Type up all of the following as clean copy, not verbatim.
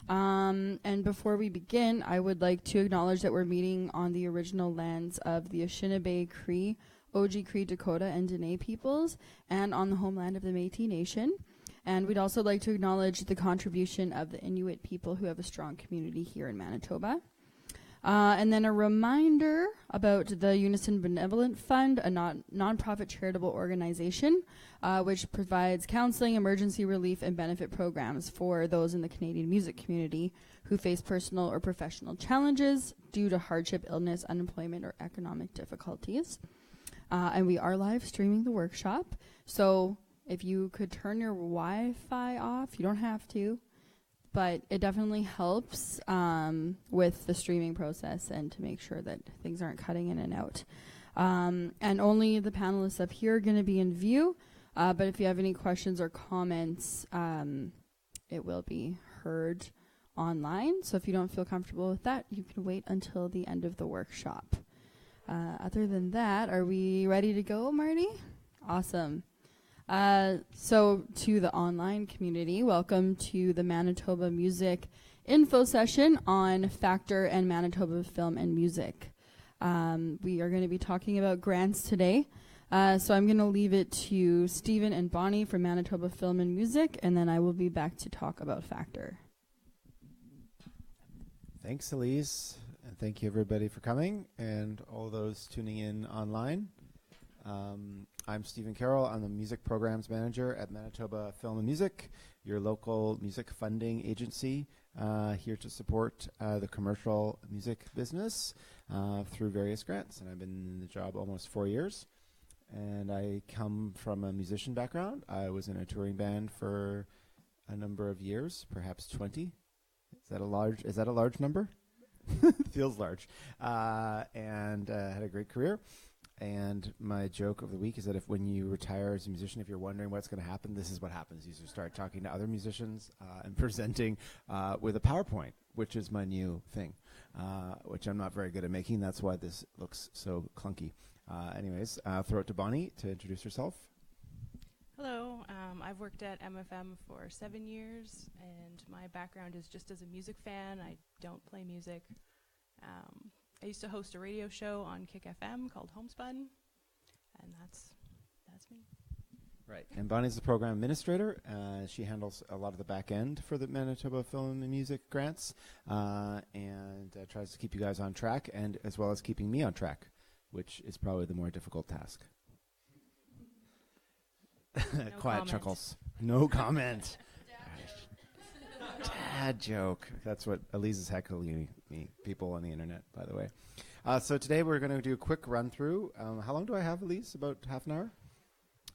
And before we begin, I would like to acknowledge that we're meeting on the original lands of the Anishinaabe Cree, Oji-Cree Dakota, and Dene peoples, and on the homeland of the Métis Nation. And we'd also like to acknowledge the contribution of the Inuit people who have a strong community here in Manitoba. And then a reminder about the Unison Benevolent Fund, a nonprofit charitable organization which provides counseling, emergency relief, and benefit programs for those in the Canadian music community who face personal or professional challenges due to hardship, illness, unemployment, or economic difficulties. And we are live streaming the workshop. So if you could turn your Wi-Fi off, you don't have to. But it definitely helps with the streaming process and to make sure that things aren't cutting in and out. And only the panelists up here are going to be in view. But if you have any questions or comments, it will be heard online. So if you don't feel comfortable with that, you can wait until the end of the workshop. Other than that, are we ready to go, Marty? Awesome. So to the online community, welcome to the Manitoba Music Info Session on FACTOR and Manitoba Film and Music. We are going to be talking about grants today. So I'm going to leave it to Stephen and Bonnie from Manitoba Film and Music, and then I will be back to talk about FACTOR. Thanks, Elise. And thank you, everybody, for coming and all those tuning in online. I'm Stephen Carroll. I'm the Music Programs Manager at Manitoba Film and Music, your local music funding agency, here to support the commercial music business through various grants. And I've been in the job almost 4 years. And I come from a musician background. I was in a touring band for a number of years, perhaps 20. Is that a large number? Feels large. And had a great career. And my joke of the week is that when you retire as a musician, if you're wondering what's going to happen, this is what happens. You just start talking to other musicians and presenting with a PowerPoint, which is my new thing, which I'm not very good at making. That's why this looks so clunky. Anyways, I'll throw it to Bonnie to introduce herself. Hello, I've worked at MFM for 7 years, and my background is just as a music fan. I don't play music. I used to host a radio show on Kick FM called Homespun, and that's me. Right, and Bonnie's the program administrator. She handles a lot of the back end for the Manitoba Film and Music grants, and tries to keep you guys on track, and as well as keeping me on track, which is probably the more difficult task. No Quiet comment. chuckles. No comment. Dad joke. That's what Elise is heckling me, people on the internet, by the way. So today we're going to do a quick run through. How long do I have, Elise? About half an hour?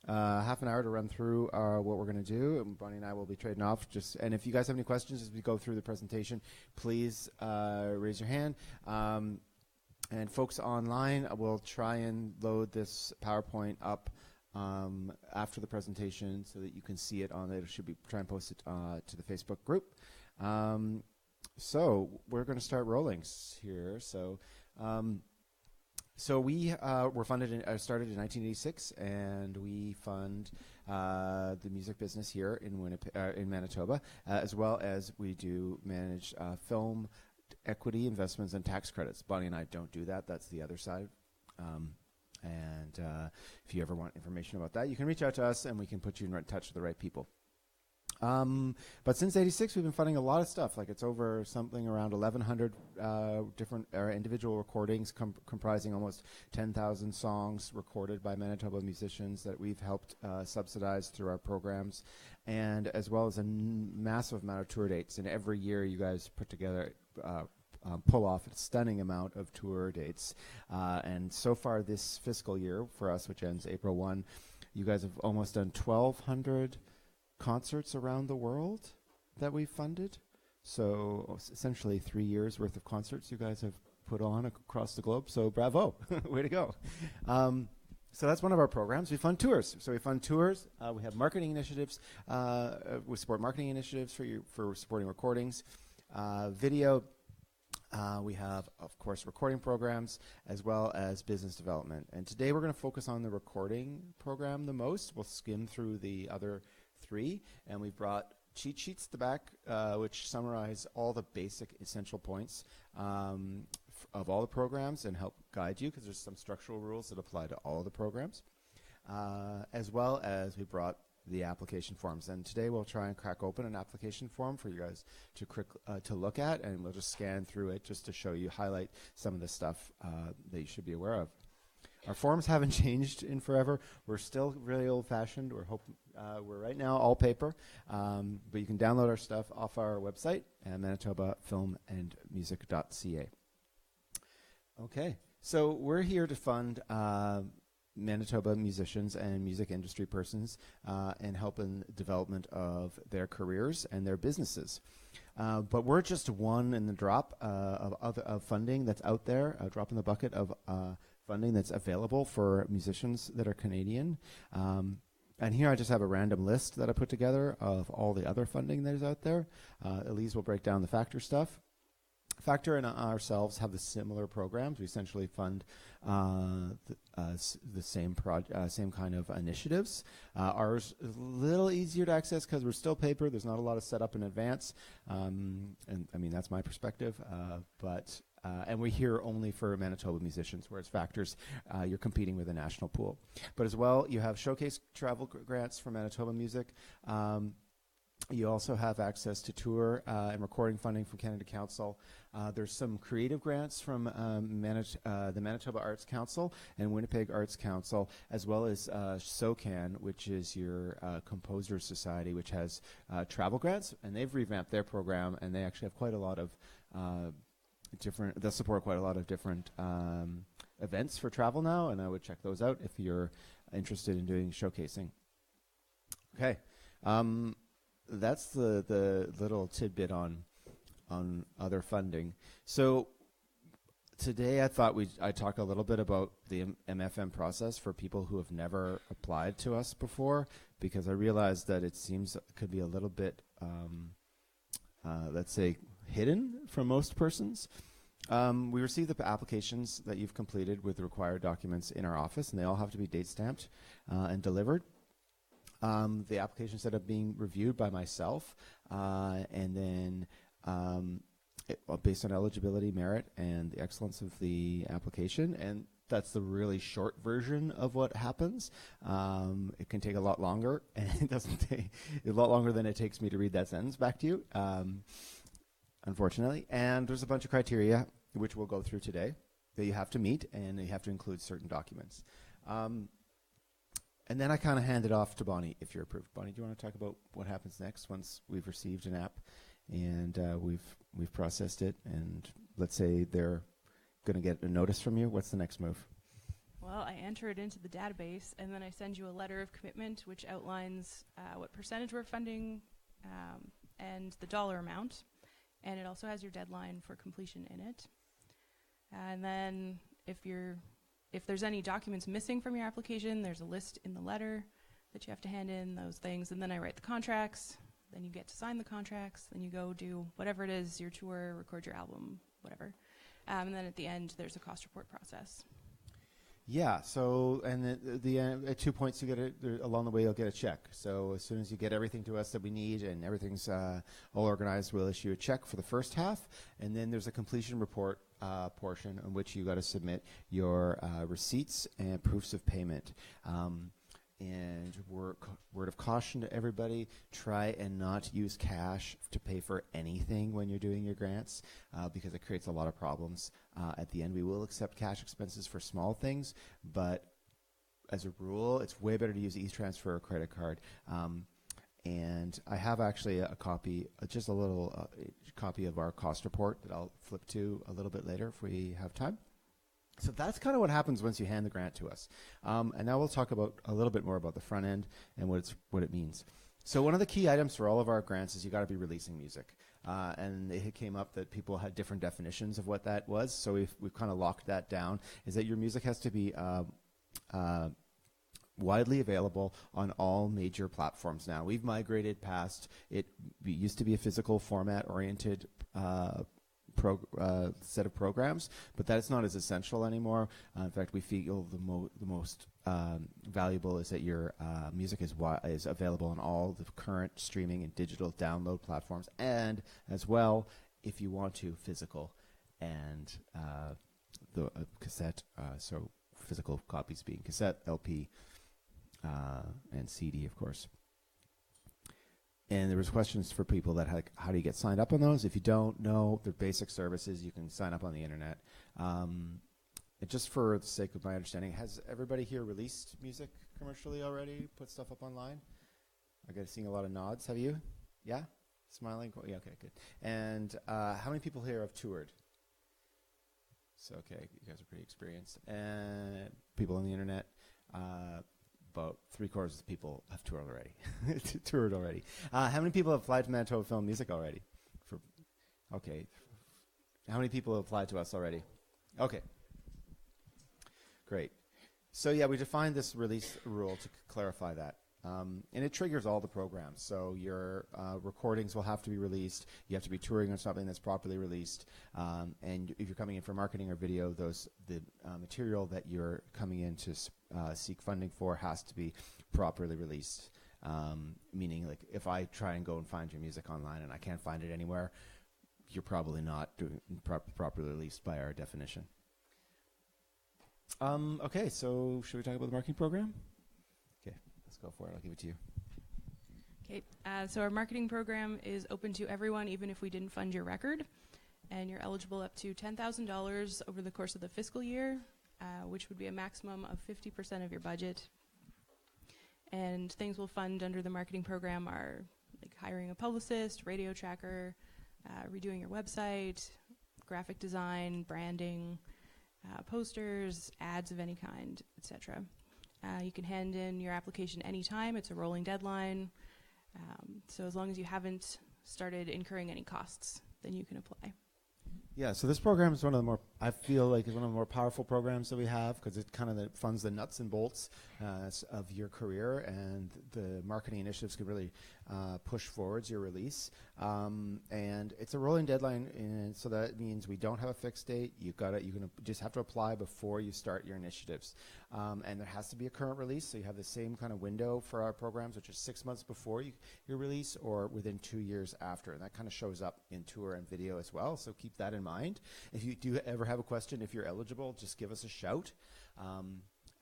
Half an hour to run through what we're going to do. And Bonnie and I will be trading off. And if you guys have any questions as we go through the presentation, please raise your hand. And folks online, we'll try and load this PowerPoint up after the presentation so that you can see it on it. Should be try and post it to the Facebook group. So we're going to start rolling here. So we were funded started in 1986, and we fund the music business here in Manitoba, as well as we do manage film equity investments and tax credits. Bonnie and I don't do that. That's the other side. And if you ever want information about that, you can reach out to us and we can put you in touch with the right people. But since 86, we've been funding a lot of stuff. Like it's over something around 1,100 different individual recordings comprising almost 10,000 songs recorded by Manitoba musicians that we've helped subsidize through our programs, and as well as a massive amount of tour dates. And every year you guys put together pull off a stunning amount of tour dates. And so far this fiscal year for us, which ends April 1, you guys have almost done 1,200 concerts around the world that we've funded. So essentially 3 years worth of concerts you guys have put on across the globe. So bravo, way to go. So that's one of our programs. We fund tours. So we fund tours. We have marketing initiatives. We support marketing initiatives for supporting recordings, video. We have, of course, recording programs as well as business development. And today we're going to focus on the recording program the most. We'll skim through the other three, and we've brought cheat sheets at the back, which summarize all the basic essential points of all the programs and help guide you, because there's some structural rules that apply to all of the programs, as well as we brought the application forms. And today we'll try and crack open an application form for you guys to look at, and we'll just scan through it just to show you, highlight some of the stuff that you should be aware of. Our forms haven't changed in forever. We're still really old-fashioned. We're right now all paper, but you can download our stuff off our website at manitobafilmandmusic.ca. Okay, so we're here to fund Manitoba musicians and music industry persons and help in the development of their careers and their businesses. But we're just one in the drop of funding that's out there, a drop in the bucket of funding that's available for musicians that are Canadian. And here I just have a random list that I put together of all the other funding that is out there. Elise will break down the FACTOR stuff. FACTOR and ourselves have the similar programs. We essentially fund the same kind of initiatives. Ours is a little easier to access because we're still paper. There's not a lot of setup in advance. And I mean, that's my perspective. And we're here only for Manitoba musicians, whereas FACTORs, you're competing with a national pool. But as well, you have showcase travel grants for Manitoba music. You also have access to tour and recording funding from Canada Council. There's some creative grants from the Manitoba Arts Council and Winnipeg Arts Council, as well as SOCAN, which is your Composers Society, which has travel grants. And they've revamped their program, and they actually have quite a lot of they'll support quite a lot of different events for travel now, and I would check those out if you're interested in doing showcasing. Okay. That's the little tidbit on other funding. So today I thought I'd talk a little bit about the MFM process for people who have never applied to us before, because I realized that it could be a little bit, let's say, hidden from most persons. We receive the applications that you've completed with the required documents in our office, and they all have to be date stamped and delivered. The applications that are being reviewed by myself, and then based on eligibility, merit, and the excellence of the application. And that's the really short version of what happens. It can take a lot longer, and it doesn't take a lot longer than it takes me to read that sentence back to you, unfortunately. And there's a bunch of criteria, which we'll go through today, that you have to meet, and you have to include certain documents. And then I kind of hand it off to Bonnie if you're approved. Bonnie, do you want to talk about what happens next once we've received an app and we've processed it, and let's say they're going to get a notice from you? What's the next move? Well, I enter it into the database, and then I send you a letter of commitment, which outlines what percentage we're funding and the dollar amount. And it also has your deadline for completion in it. And then if there's any documents missing from your application, there's a list in the letter that you have to hand in, those things. And then I write the contracts. Then you get to sign the contracts. Then you go do whatever it is, your tour, record your album, whatever. And then at the end, there's a cost report process. Yeah, so, and at 2 points, along the way, you'll get a check. So as soon as you get everything to us that we need and everything's all organized, we'll issue a check for the first half. And then there's a completion report portion in which you got to submit your receipts and proofs of payment. And word of caution to everybody, try and not use cash to pay for anything when you're doing your grants, because it creates a lot of problems. At the end, we will accept cash expenses for small things, but as a rule, it's way better to use e-transfer or credit card. And I have actually a copy, just a little copy of our cost report that I'll flip to a little bit later if we have time. So that's kind of what happens once you hand the grant to us. And now we'll talk about a little bit more about the front end and what it means. So one of the key items for all of our grants is you got to be releasing music. And it came up that people had different definitions of what that was. So we've kind of locked that down, is that your music has to be widely available on all major platforms now. We've migrated past it. Used to be a physical format oriented set of programs, but that is not as essential anymore. In fact, we feel the most valuable is that your music is available on all the current streaming and digital download platforms, and as well, if you want to, physical and the cassette. So physical copies being cassette, LP, and CD, of course. And there was questions for people that how do you get signed up on those? If you don't know, they're basic services. You can sign up on the internet. And just for the sake of my understanding, has everybody here released music commercially already? Put stuff up online? I got seeing a lot of nods. Have you? Yeah? Smiling? Yeah, okay, good. And how many people here have toured? So, okay, you guys are pretty experienced. And people on the internet, about 3/4 of the people have toured already. How many people have applied to Manitoba Film Music already? Okay. How many people have applied to us already? Okay. Great. So yeah, we defined this release rule to clarify that. And it triggers all the programs. So your recordings will have to be released. You have to be touring on something that's properly released. And if you're coming in for marketing or video, the material that you're coming in to seek funding for has to be properly released. Meaning, like, if I try and go and find your music online and I can't find it anywhere, you're probably not doing properly released by our definition. Okay, so should we talk about the marketing program? Okay, let's go for it. I'll give it to you. Okay, so our marketing program is open to everyone, even if we didn't fund your record. And you're eligible up to $10,000 over the course of the fiscal year, which would be a maximum of 50% of your budget. And things we'll fund under the marketing program are like hiring a publicist, radio tracker, redoing your website, graphic design, branding, posters, ads of any kind, etc. You can hand in your application anytime. It's a rolling deadline. So as long as you haven't started incurring any costs, then you can apply. Yeah, so this program is one of the more, I feel like it's one of the more powerful programs that we have, because it kind of funds the nuts and bolts of your career, and the marketing initiatives can really push forwards your release. And it's a rolling deadline, and so that means we don't have a fixed date. You're gonna just have to apply before you start your initiatives. And there has to be a current release, so you have the same kind of window for our programs, which is 6 months before your release or within 2 years after. And that kind of shows up in tour and video as well, so keep that in mind. If you do ever have a question, if you're eligible, just give us a shout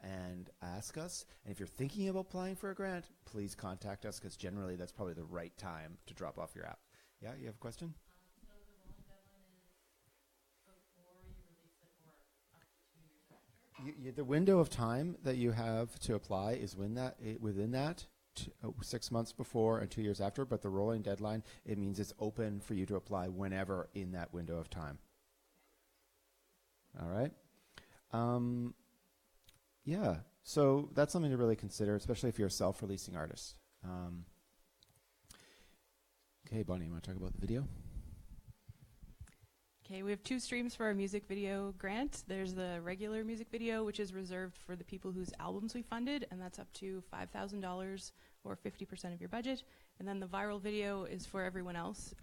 and ask us. And if you're thinking about applying for a grant, please contact us, because generally that's probably the right time to drop off your app. Yeah, you have a question? So the rolling deadline is before you release it or up to 2 years after? The window of time that you have to apply is within that 6 months before and 2 years after, but the rolling deadline, it means it's open for you to apply whenever in that window of time. All right. Yeah, so that's something to really consider, especially if you're a self-releasing artist. Okay, Bonnie, you want to talk about the video? Okay, we have 2 streams for our music video grant. There's the regular music video, which is reserved for the people whose albums we funded, and that's up to $5,000 or 50% of your budget. And then the viral video is for everyone else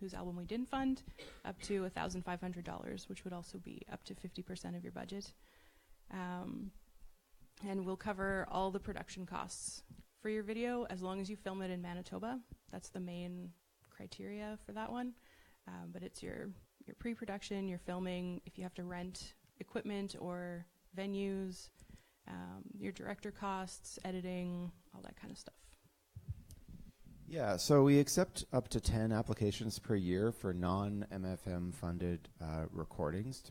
whose album we didn't fund, up to $1,500, which would also be up to 50% of your budget. And we'll cover all the production costs for your video as long as you film it in Manitoba. That's the main criteria for that one. But it's your pre-production, your filming, if you have to rent equipment or venues, your director costs, editing, all that kind of stuff. Yeah, so we accept up to 10 applications per year for non-MFM funded recordings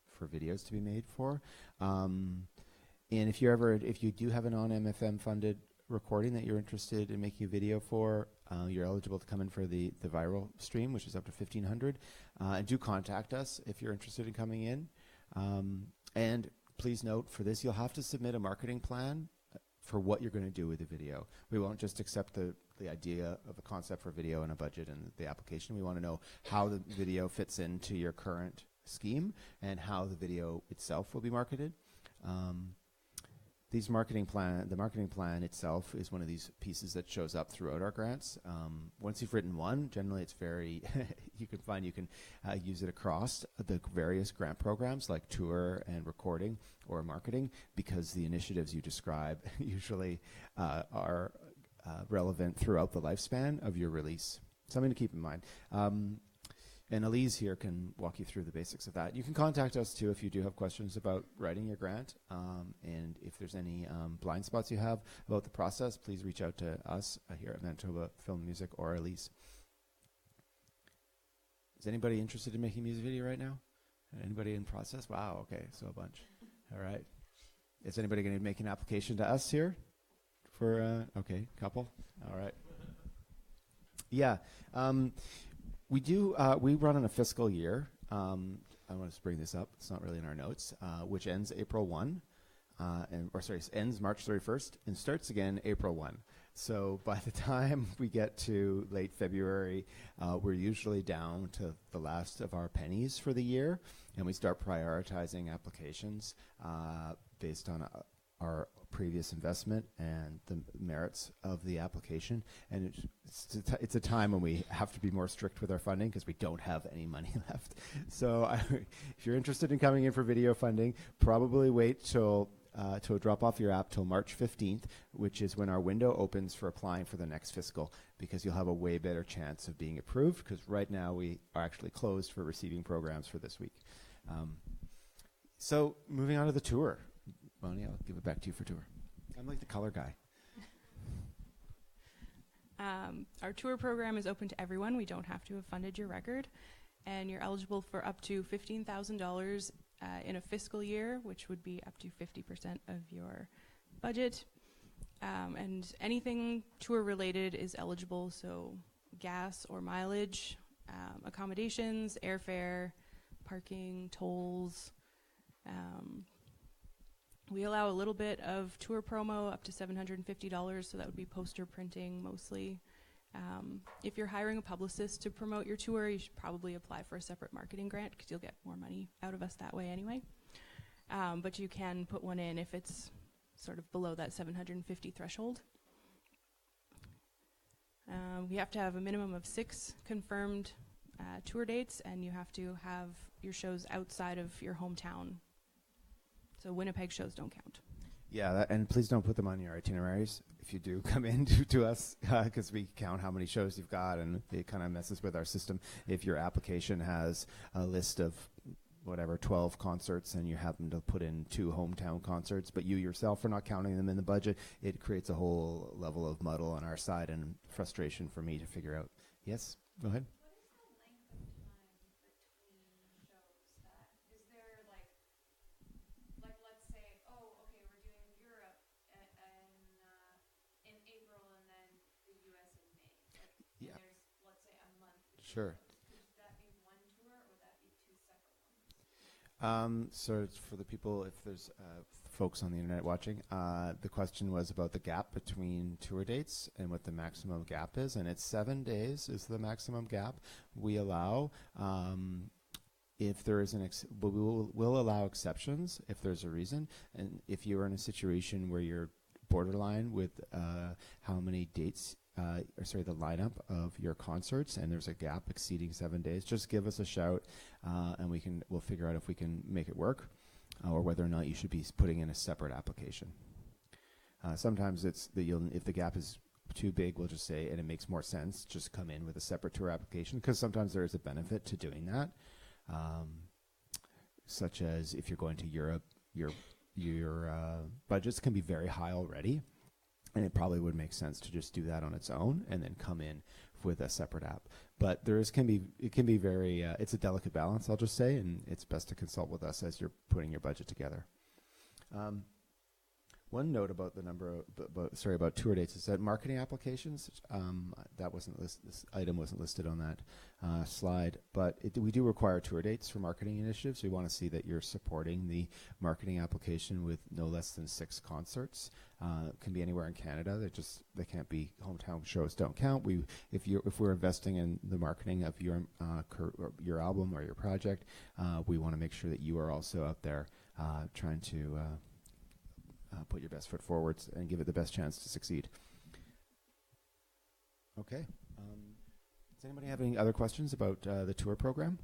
for videos to be made for. And if you do have a non-MFM funded recording that you're interested in making a video for, you're eligible to come in for the viral stream, which is up to $1,500. And do contact us if you're interested in coming in. And please note, for this, you'll have to submit a marketing plan for what you're going to do with the video. We won't just accept the idea of a concept for video and a budget and the application. We want to know how the video fits into your current scheme and how the video itself will be marketed. the marketing plan itself is one of these pieces that shows up throughout our grants. Once you've written one, generally it's very, you can use it across the various grant programs like tour and recording or marketing, because the initiatives you describe usually are relevant throughout the lifespan of your release. Something to keep in mind. And Elise here can walk you through the basics of that. You can contact us too if you do have questions about writing your grant. And if there's any blind spots you have about the process, please reach out to us here at Manitoba Film Music or Elise. Is anybody interested in making a music video right now? Anybody in process? Wow, okay, so a bunch. All right. Is anybody going to make an application to us here? For, okay, couple. All right. Yeah. We run on a fiscal year. I want to bring this up. It's not really in our notes, which ends April 1, ends March 31st and starts again April 1. So by the time we get to late February, we're usually down to the last of our pennies for the year, and we start prioritizing applications based on our previous investment and the merits of the application. And it's a time when we have to be more strict with our funding because we don't have any money left. So if you're interested in coming in for video funding, probably wait till drop off your app till March 15th, which is when our window opens for applying for the next fiscal, because you'll have a way better chance of being approved, because right now we are actually closed for receiving programs for this week. So moving on to the tour. Bonnie, I'll give it back to you for tour. I'm like the color guy. Our tour program is open to everyone. We don't have to have funded your record. And you're eligible for up to $15,000 in a fiscal year, which would be up to 50% of your budget. And anything tour related is eligible, so gas or mileage, accommodations, airfare, parking, tolls. We allow a little bit of tour promo up to $750, so that would be poster printing mostly. If you're hiring a publicist to promote your tour, you should probably apply for a separate marketing grant because you'll get more money out of us that way anyway. But you can put one in if it's sort of below that 750 threshold. You have to have a minimum of 6 confirmed tour dates, and you have to have your shows outside of your hometown. So Winnipeg shows don't count. Yeah, and please don't put them on your itineraries if you do come in to us, because we count how many shows you've got, and it kind of messes with our system. If your application has a list of 12 concerts and you happen to put in 2 hometown concerts, but you yourself are not counting them in the budget, it creates a whole level of muddle on our side and frustration for me to figure out. Yes, go ahead. Sure. Would that be one tour, or would that be 2 separate ones? So it's for the people, if there's folks on the internet watching, the question was about the gap between tour dates and what the maximum gap is, and it's 7 days is the maximum gap we allow. If there is but we'll allow exceptions if there's a reason, and if you're in a situation where you're borderline with how many dates the lineup of your concerts, and there's a gap exceeding 7 days, just give us a shout, and we'll figure out if we can make it work, or whether or not you should be putting in a separate application. Sometimes it's if the gap is too big, we'll just say, and it makes more sense, just come in with a separate tour application, because sometimes there is a benefit to doing that, such as if you're going to Europe, your budgets can be very high already. And it probably would make sense to just do that on its own and then come in with a separate app. But it can be very, it's a delicate balance, I'll just say, and it's best to consult with us as you're putting your budget together. One note about about tour dates is that marketing applications, this item wasn't listed on that slide, but we do require tour dates for marketing initiatives. We want to see that you're supporting the marketing application with no less than 6 concerts. It can be anywhere in Canada. They can't be hometown shows don't count. If we're investing in the marketing of your album or your project, we want to make sure that you are also out there trying to put your best foot forward and give it the best chance to succeed. Okay. Does anybody have any other questions about the tour program?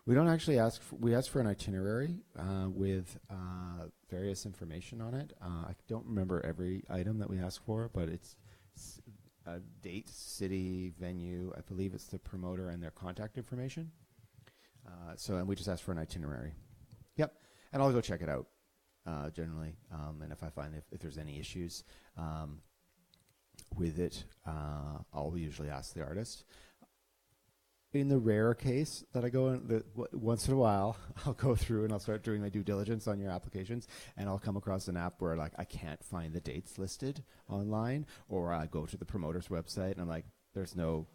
We don't actually ask. We ask for an itinerary with various information on it. I don't remember every item that we ask for, but it's date, city, venue. I believe it's the promoter and their contact information. And we just ask for an itinerary. Yep, and I'll go check it out generally. And if I find if there's any issues with it, I'll usually ask the artist. In the rare case that I go in, once in a while, I'll go through and I'll start doing my due diligence on your applications, and I'll come across an app where like I can't find the dates listed online, or I go to the promoter's website and I'm like, there's no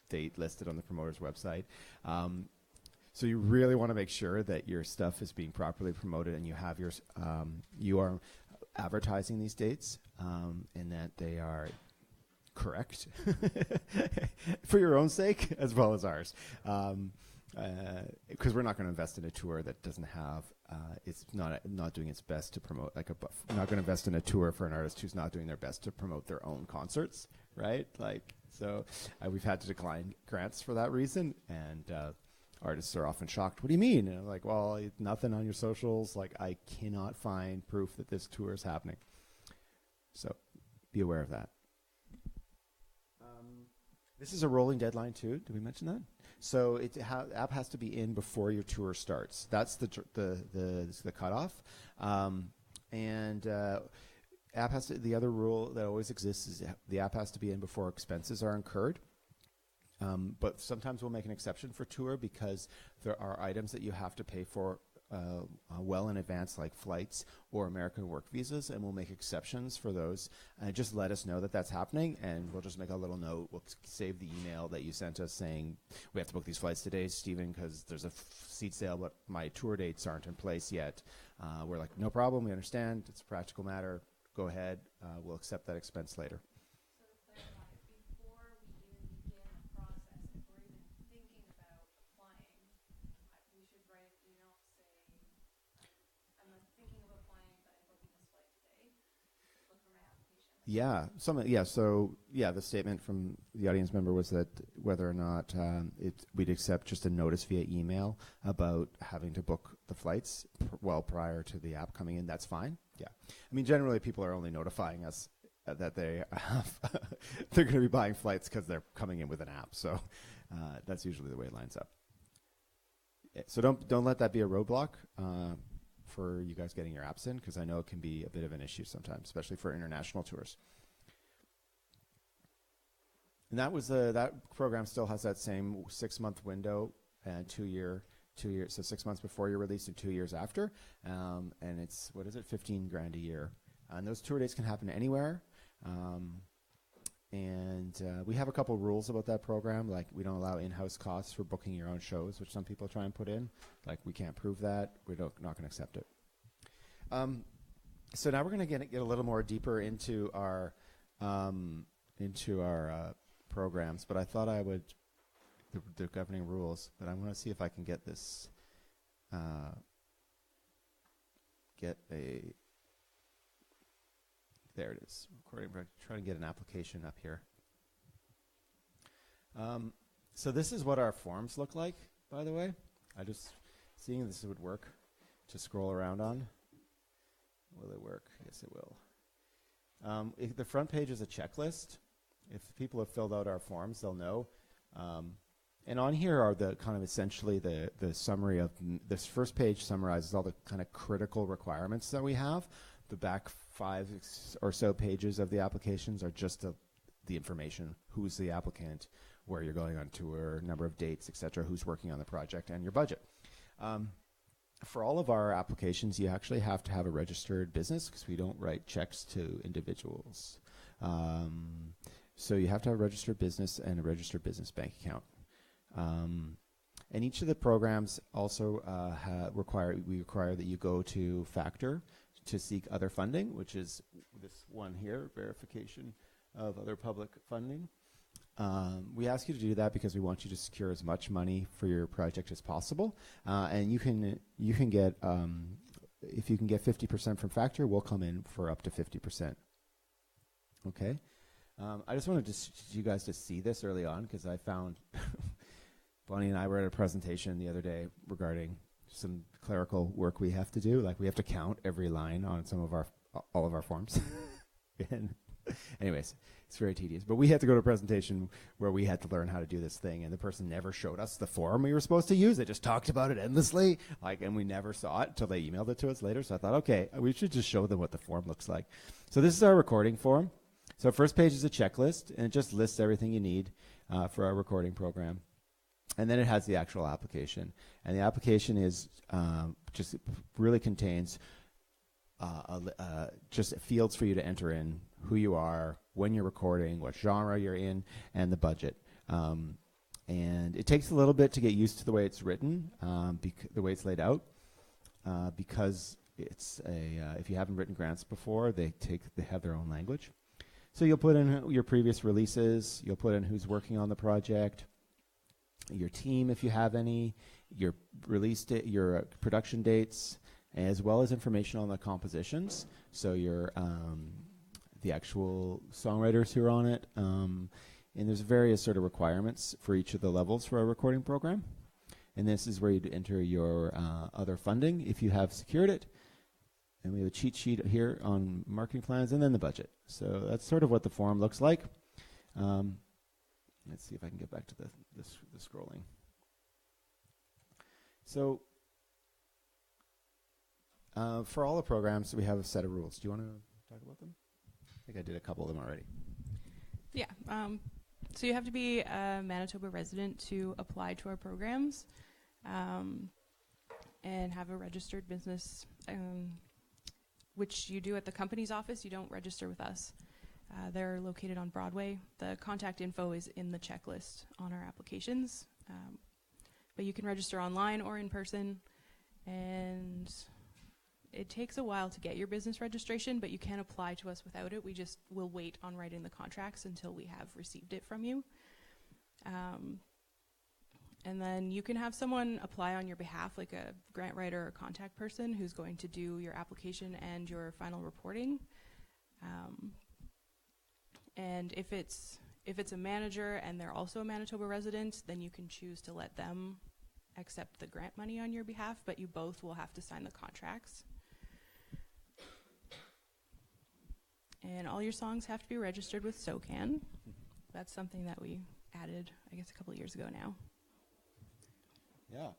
date listed on the promoter's website. So you really want to make sure that your stuff is being properly promoted and you have your you are advertising these dates and that they are correct for your own sake as well as ours, because we're not going to invest in a tour that doesn't have it's not doing its best to promote, like not going to invest in a tour for an artist who's not doing their best to promote their own concerts, right? Like, so we've had to decline grants for that reason, and artists are often shocked. What do you mean? And I'm like, well, nothing on your socials. Like, I cannot find proof that this tour is happening. So be aware of that. This is a rolling deadline too. Did we mention that? So app has to be in before your tour starts. That's the cutoff. App has to. The other rule that always exists is the app has to be in before expenses are incurred. But sometimes we'll make an exception for tour because there are items that you have to pay for well in advance, like flights or American work visas, and we'll make exceptions for those. Just let us know that that's happening, and we'll just make a little note. We'll save the email that you sent us saying, we have to book these flights today, Stephen, because there's a seat sale, but my tour dates aren't in place yet. We're like, no problem, we understand. It's a practical matter. Go ahead. We'll accept that expense later. The statement from the audience member was that whether or not we'd accept just a notice via email about having to book the flights prior to the app coming in, that's fine. Yeah. I mean, generally people are only notifying us that they're going to be buying flights because they're coming in with an app. So that's usually the way it lines up. Yeah, so don't let that be a roadblock for you guys getting your apps in, because I know it can be a bit of an issue sometimes, especially for international tours. And that program still has that same 6-month window and 2 year, so 6 months before you're released and 2 years after. And it's, $15,000 a year. And those tour dates can happen anywhere. We have a couple rules about that program, like we don't allow in-house costs for booking your own shows, which some people try and put in. Like, we can't prove that. We're not going to accept it. So now we're going to get a little more deeper into our programs, but I thought I would the governing rules. But I want to see if I can get this there it is. Recording. We're trying to get an application up here. So this is what our forms look like, by the way. I just seeing if this would work to scroll around on. Will it work? Yes, it will. If the front page is a checklist. If people have filled out our forms, they'll know. And on here are the kind of essentially the summary of this first page summarizes all the kind of critical requirements that we have. The back 5 or so pages of the applications are just the information: who's the applicant, where you're going on tour, number of dates, etc., who's working on the project, and your budget. For all of our applications, you actually have to have a registered business because we don't write checks to individuals. So you have to have a registered business and a registered business bank account. And each of the programs also require that you go to FACTOR to seek other funding, which is this one here, verification of other public funding. We ask you to do that because we want you to secure as much money for your project as possible. And you can get, if you can get 50% from Factor, we'll come in for up to 50%. Okay? I just wanted you guys to see this early on because I found Bonnie and I were at a presentation the other day regarding some clerical work we have to do. Like we have to count every line on all of our forms. And anyways, it's very tedious. But we had to go to a presentation where we had to learn how to do this thing, and the person never showed us the form we were supposed to use. They just talked about it endlessly, and we never saw it until they emailed it to us later. So I thought, okay, we should just show them what the form looks like. So this is our recording form. So first page is a checklist, and it just lists everything you need for our recording program. And then it has the actual application. And the application is just really contains just fields for you to enter in who you are, when you're recording, what genre you're in, and the budget. And it takes a little bit to get used to the way it's written, the way it's laid out, because it's if you haven't written grants before, they have their own language. So you'll put in your previous releases, you'll put in who's working on the project, your team if you have any, your release date, your production dates, as well as information on the compositions. So your the actual songwriters who are on it, and there's various sort of requirements for each of the levels for our recording program. And this is where you'd enter your other funding if you have secured it. And we have a cheat sheet here on marketing plans, and then the budget. So that's sort of what the form looks like. Let's see if I can get back to the scrolling. So for all the programs, we have a set of rules. Do you want to talk about them? I think I did a couple of them already. Yeah. So you have to be a Manitoba resident to apply to our programs and have a registered business, which you do at the company's office. You don't register with us. They're located on Broadway. The contact info is in the checklist on our applications. But you can register online or in person. And it takes a while to get your business registration, but you can apply to us without it. We just will wait on writing the contracts until we have received it from you. And then you can have someone apply on your behalf, like a grant writer or contact person who's going to do your application and your final reporting. And if it's a manager and they're also a Manitoba resident, then you can choose to let them accept the grant money on your behalf, but you both will have to sign the contracts. And all your songs have to be registered with SOCAN. That's something that we added, I guess, a couple of years ago now. Yeah.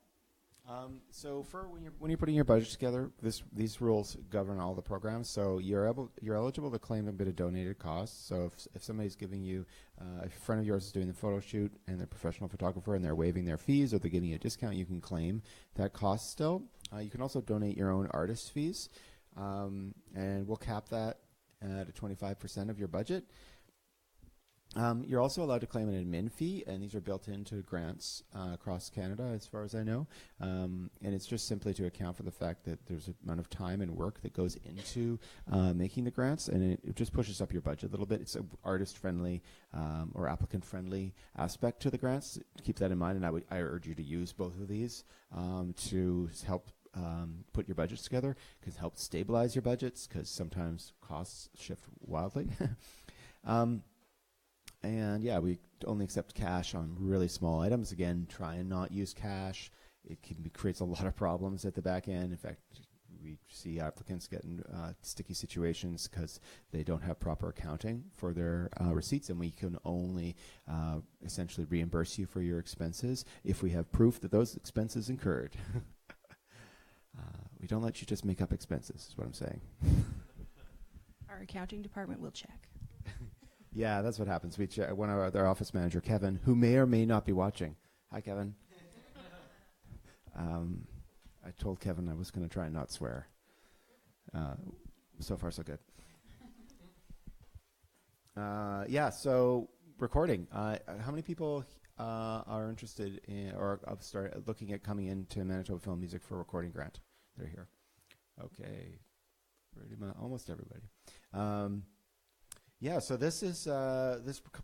So for when you're putting your budget together, these rules govern all the programs. So you're eligible to claim a bit of donated costs. So if somebody's giving you, if a friend of yours is doing the photo shoot and they're a professional photographer and they're waiving their fees or they're giving you a discount, you can claim that cost still. You can also donate your own artist fees, and we'll cap that at 25% of your budget. You're also allowed to claim an admin fee, and these are built into grants across Canada, as far as I know. And it's just simply to account for the fact that there's an amount of time and work that goes into making the grants, and it just pushes up your budget a little bit. It's an artist-friendly or applicant-friendly aspect to the grants. Keep that in mind, and I urge you to use both of these to help put your budgets together, because it helps stabilize your budgets, because sometimes costs shift wildly. And yeah, we only accept cash on really small items. Again, try and not use cash. It creates a lot of problems at the back end. In fact, we see applicants get in sticky situations because they don't have proper accounting for their receipts, and we can only essentially reimburse you for your expenses if we have proof that those expenses incurred. We don't let you just make up expenses, is what I'm saying. Our accounting department will check. Yeah, that's what happens. We one of our office manager, Kevin, who may or may not be watching. Hi, Kevin. I told Kevin I was going to try and not swear. So far, so good. Yeah, so recording. How many people are interested in or have started looking at coming into Manitoba Film Music for a recording grant? They're here. Okay, almost everybody. Yeah, so this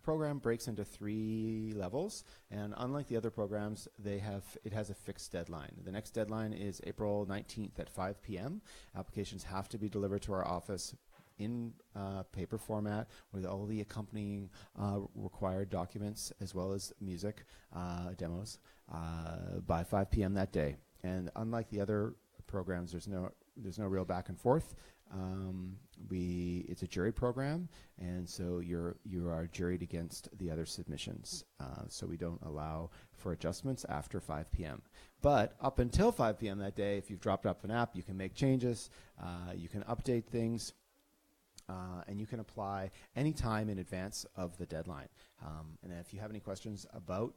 program breaks into 3 levels, and unlike the other programs, it has a fixed deadline. The next deadline is April 19th at 5 p.m. Applications have to be delivered to our office in paper format with all the accompanying required documents as well as music demos by 5 p.m. that day. And unlike the other programs, there's no real back and forth. It's a jury program, and so you are juried against the other submissions. So we don't allow for adjustments after 5 p.m. But up until 5 p.m. that day, if you've dropped off an app, you can make changes, you can update things, and you can apply any time in advance of the deadline. And if you have any questions about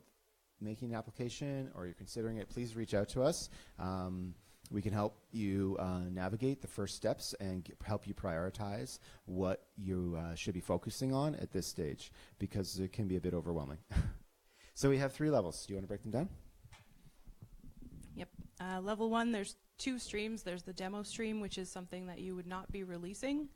making an application or you're considering it, please reach out to us. We can help you navigate the first steps and help you prioritize what you should be focusing on at this stage, because it can be a bit overwhelming. So we have 3 levels. Do you want to break them down? Yep. Level 1, there's 2 streams. There's the demo stream, which is something that you would not be releasing.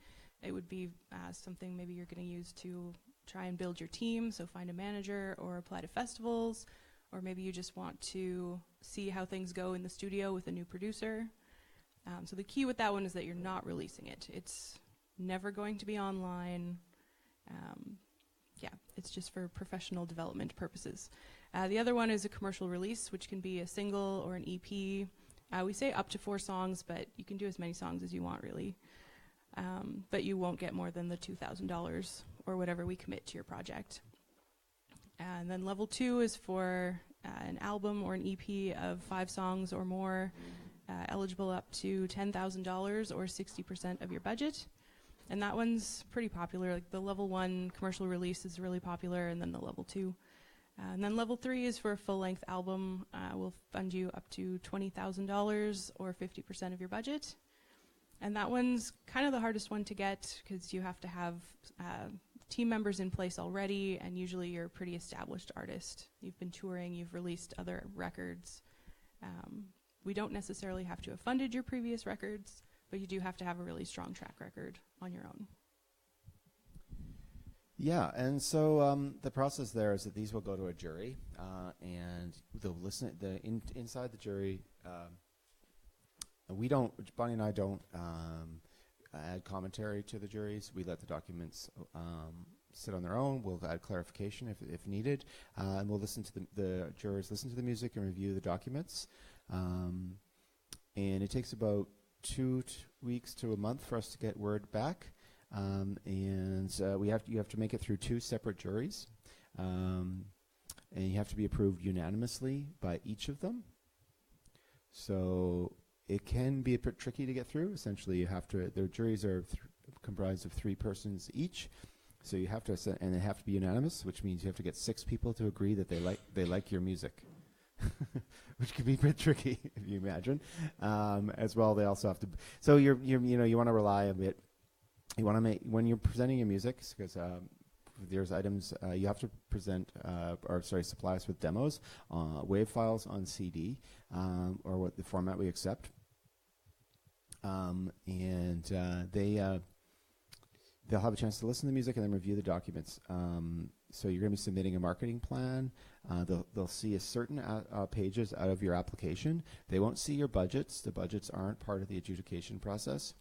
It would be something maybe you're going to use to try and build your team, so find a manager or apply to festivals, or maybe you just want to see how things go in the studio with a new producer. So the key with that one is that you're not releasing it. It's never going to be online. It's just for professional development purposes. The other one is a commercial release, which can be a single or an EP. We say up to 4 songs, but you can do as many songs as you want, really. But you won't get more than the $2,000 or whatever we commit to your project. And then level 2 is for an album or an EP of 5 songs or more, eligible up to $10,000 or 60% of your budget. And that one's pretty popular. Like the level 1 commercial release is really popular, and then the level 2. And then level 3 is for a full-length album. We'll fund you up to $20,000 or 50% of your budget. And that one's kind of the hardest one to get because you have to have team members in place already, and usually you're a pretty established artist. You've been touring, you've released other records. We don't necessarily have to have funded your previous records, but you do have to have a really strong track record on your own. Yeah, and so the process there is that these will go to a jury, and they'll listen. Inside the jury, Bonnie and I don't add commentary to the juries. We let the documents sit on their own. We'll add clarification if needed, and we'll listen to the jurors listen to the music and review the documents. And it takes about 2 weeks to a month for us to get word back. And you have to make it through 2 separate juries, and you have to be approved unanimously by each of them. So it can be a bit tricky to get through. Essentially, you have to. Their juries are comprised of 3 persons each, so you have to, and they have to be unanimous, which means you have to get 6 people to agree that they like your music, which can be a bit tricky if you imagine. As well, they also have to. So you want to rely a bit. You want to make, when you're presenting your music, because there's items you have to present, supply us with demos, WAV files on CD, or what the format we accept, and they'll have a chance to listen to the music and then review the documents. So you're going to be submitting a marketing plan. They'll see a certain pages out of your application. They won't see your budgets. The budgets aren't part of the adjudication process.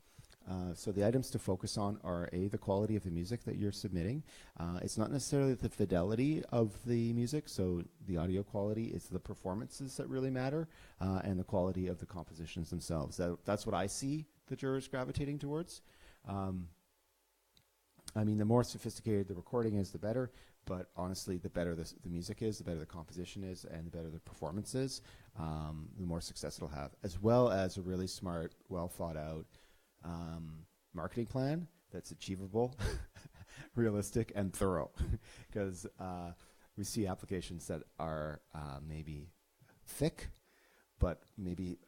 So the items to focus on are the quality of the music that you're submitting. It's not necessarily the fidelity of the music, so the audio quality, it's the performances that really matter, and the quality of the compositions themselves. That's what I see the jurors gravitating towards. I mean, the more sophisticated the recording is, the better, but honestly, the better the music is, the better the composition is, and the better the performance is, the more success it'll have, as well as a really smart, well thought out marketing plan that's achievable, realistic, and thorough. Because we see applications that are maybe thick, but maybe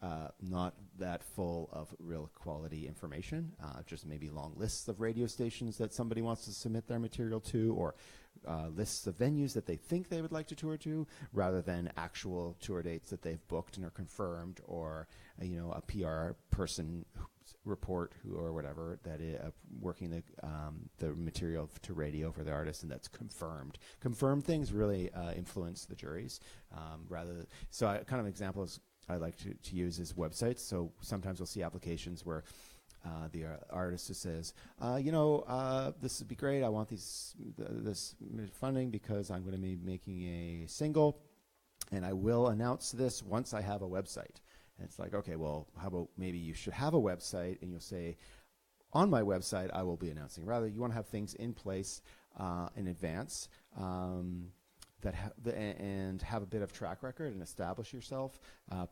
not that full of real quality information, just maybe long lists of radio stations that somebody wants to submit their material to, or lists of venues that they think they would like to tour to, rather than actual tour dates that they've booked and are confirmed, or a PR person's report or whatever that working the material to radio for the artist, and that's confirmed. Confirmed things really influence the juries. Kind of examples I like to use is websites. So sometimes we'll see applications where the artist just says, this would be great. I want this funding because I'm going to be making a single, and I will announce this once I have a website. And it's like, okay, well, how about maybe you should have a website, and you'll say, on my website, I will be announcing. Rather, you want to have things in place in advance and have a bit of track record and establish yourself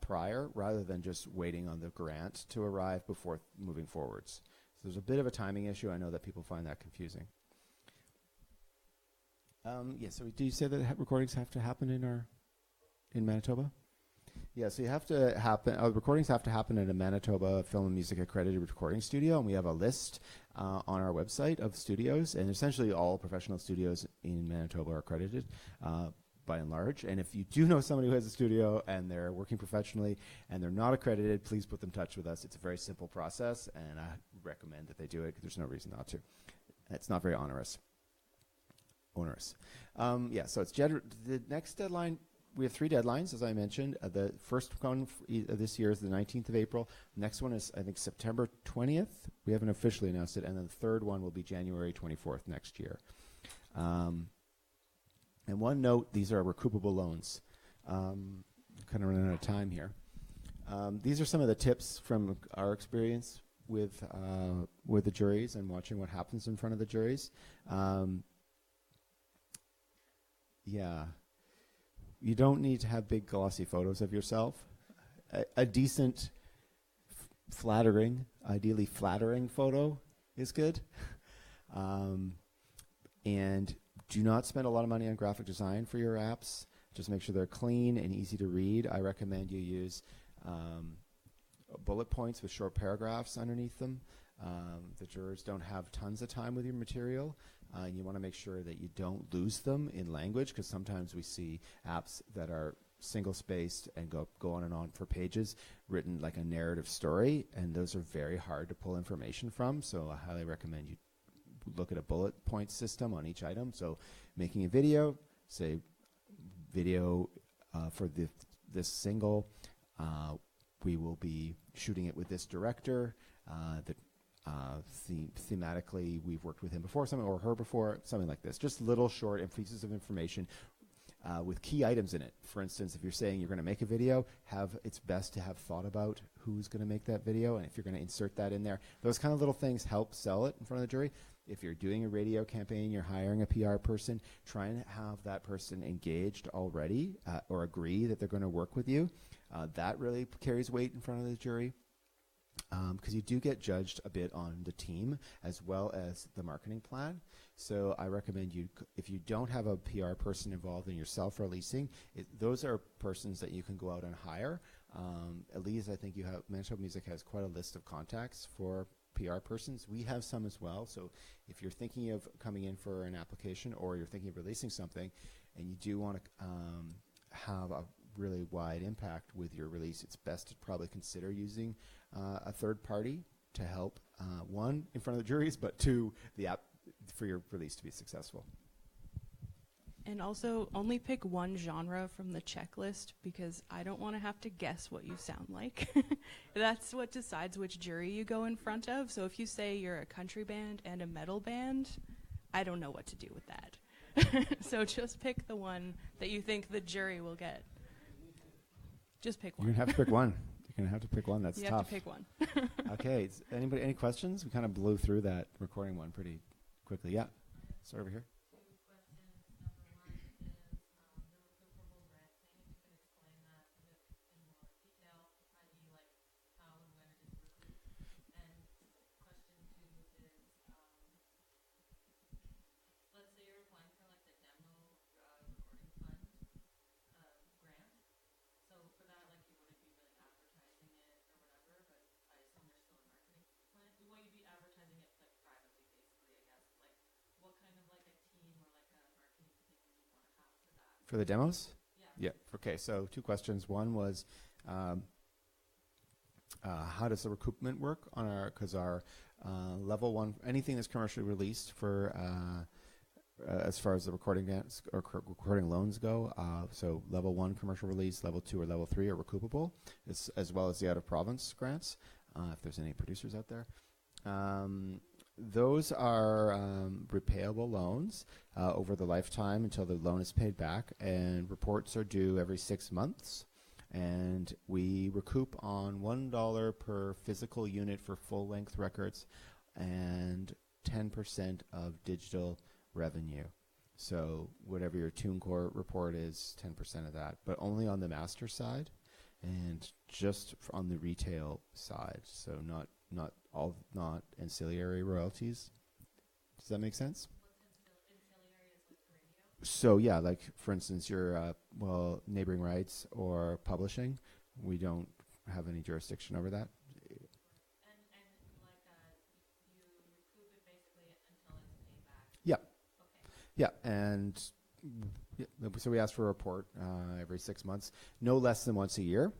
prior, rather than just waiting on the grant to arrive before moving forwards. So there's a bit of a timing issue. I know that people find that confusing. So do you say that recordings have to happen in Manitoba? Yeah, so you have to happen. Recordings have to happen in a Manitoba Film and Music Accredited recording studio, and we have a list on our website of studios, and essentially all professional studios in Manitoba are accredited by and large. And if you do know somebody who has a studio and they're working professionally and they're not accredited, please put them in touch with us. It's a very simple process, and I recommend that they do it. There's no reason not to. It's not very onerous. So it's the next deadline. We have 3 deadlines, as I mentioned. The first one this year is the 19th of April. The next one is, I think, September 20th. We haven't officially announced it. And then the third one will be January 24th next year. And one note, these are recoupable loans. Kind of running out of time here. These are some of the tips from our experience with the juries and watching what happens in front of the juries. You don't need to have big glossy photos of yourself. A decent, ideally flattering photo is good. And do not spend a lot of money on graphic design for your apps. Just make sure they're clean and easy to read. I recommend you use bullet points with short paragraphs underneath them. The jurors don't have tons of time with your material. And you want to make sure that you don't lose them in language, because sometimes we see apps that are single-spaced and go on and on for pages, written like a narrative story, and those are very hard to pull information from. So I highly recommend you look at a bullet point system on each item. So making a video, say video for this single, we will be shooting it with this director. Thematically, we've worked with him before, or her before, something like this. Just little short pieces of information with key items in it. For instance, if you're saying you're going to make a video, it's best to have thought about who's going to make that video, and if you're going to insert that in there. Those kind of little things help sell it in front of the jury. If you're doing a radio campaign, you're hiring a PR person, try and have that person engaged already or agree that they're going to work with you. That really carries weight in front of the jury. Because you do get judged a bit on the team as well as the marketing plan. So I recommend if you don't have a PR person involved in your self-releasing, those are persons that you can go out and hire. Elise, I think Manitoba Music has quite a list of contacts for PR persons. We have some as well. So if you're thinking of coming in for an application, or you're thinking of releasing something and you do want to have a really wide impact with your release, it's best to probably consider using a third party to help, one, in front of the juries, but two, the app for your release to be successful. And also, only pick one genre from the checklist, because I don't want to have to guess what you sound like. That's what decides which jury you go in front of. So if you say you're a country band and a metal band, I don't know what to do with that. So just pick the one that you think the jury will get. Just pick one. You're going to have to pick one. You're going to have to pick one. That's tough. You have to pick one. Okay. Any questions? We kind of blew through that recording one pretty quickly. Yeah. Start over here. For the demos? Yeah. Okay, so two questions. One was, how does the recoupment work on because our level one, anything that's commercially released for as far as the recording grants or recording loans go, so level 1 commercial release, level 2 or level 3 are recoupable, as well as the out of province grants, if there's any producers out there. Those are repayable loans over the lifetime until the loan is paid back, and reports are due every 6 months. And we recoup on $1 per physical unit for full-length records and 10% of digital revenue. So whatever your TuneCore report is, 10% of that, but only on the master side and just on the retail side. So not ancillary royalties. Does that make sense? So yeah, like for instance, your neighboring rights or publishing, we don't have any jurisdiction over that. And like you recoup it basically until it's paid back. Yeah. Okay. Yeah, and so we ask for a report every 6 months, no less than once a year,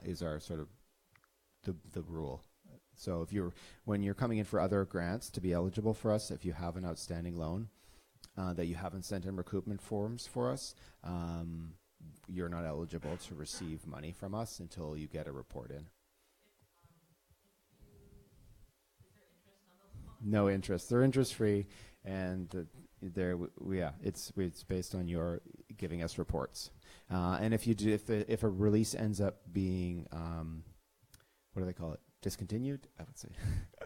is our sort of the rule. So when you're coming in for other grants to be eligible for us, if you have an outstanding loan that you haven't sent in recoupment forms for us, you're not eligible to receive money from us until you get a report in. Is there interest on those loans? No interest. They're interest free, and it's based on your giving us reports. And if a release ends up being what do they call it? Discontinued, I would say,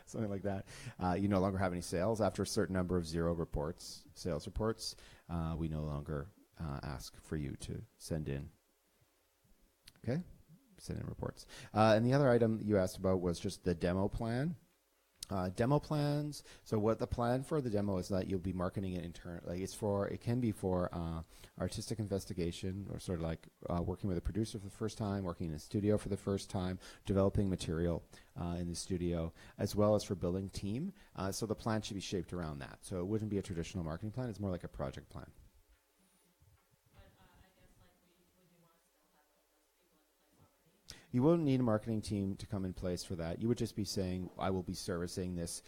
something like that. You no longer have any sales after a certain number of sales reports. We no longer ask for you to send in. Okay, send in reports. And the other item you asked about was just the demo plan. Demo plans. So what the plan for the demo is that you'll be marketing it internally. It can be for artistic investigation, or sort of like working with a producer for the first time, working in a studio for the first time, developing material in the studio, as well as for building team. So the plan should be shaped around that. So it wouldn't be a traditional marketing plan. It's more like a project plan. But I guess like would you want to still have those people in place already? You wouldn't need a marketing team to come in place for that. You would just be saying, I will be servicing this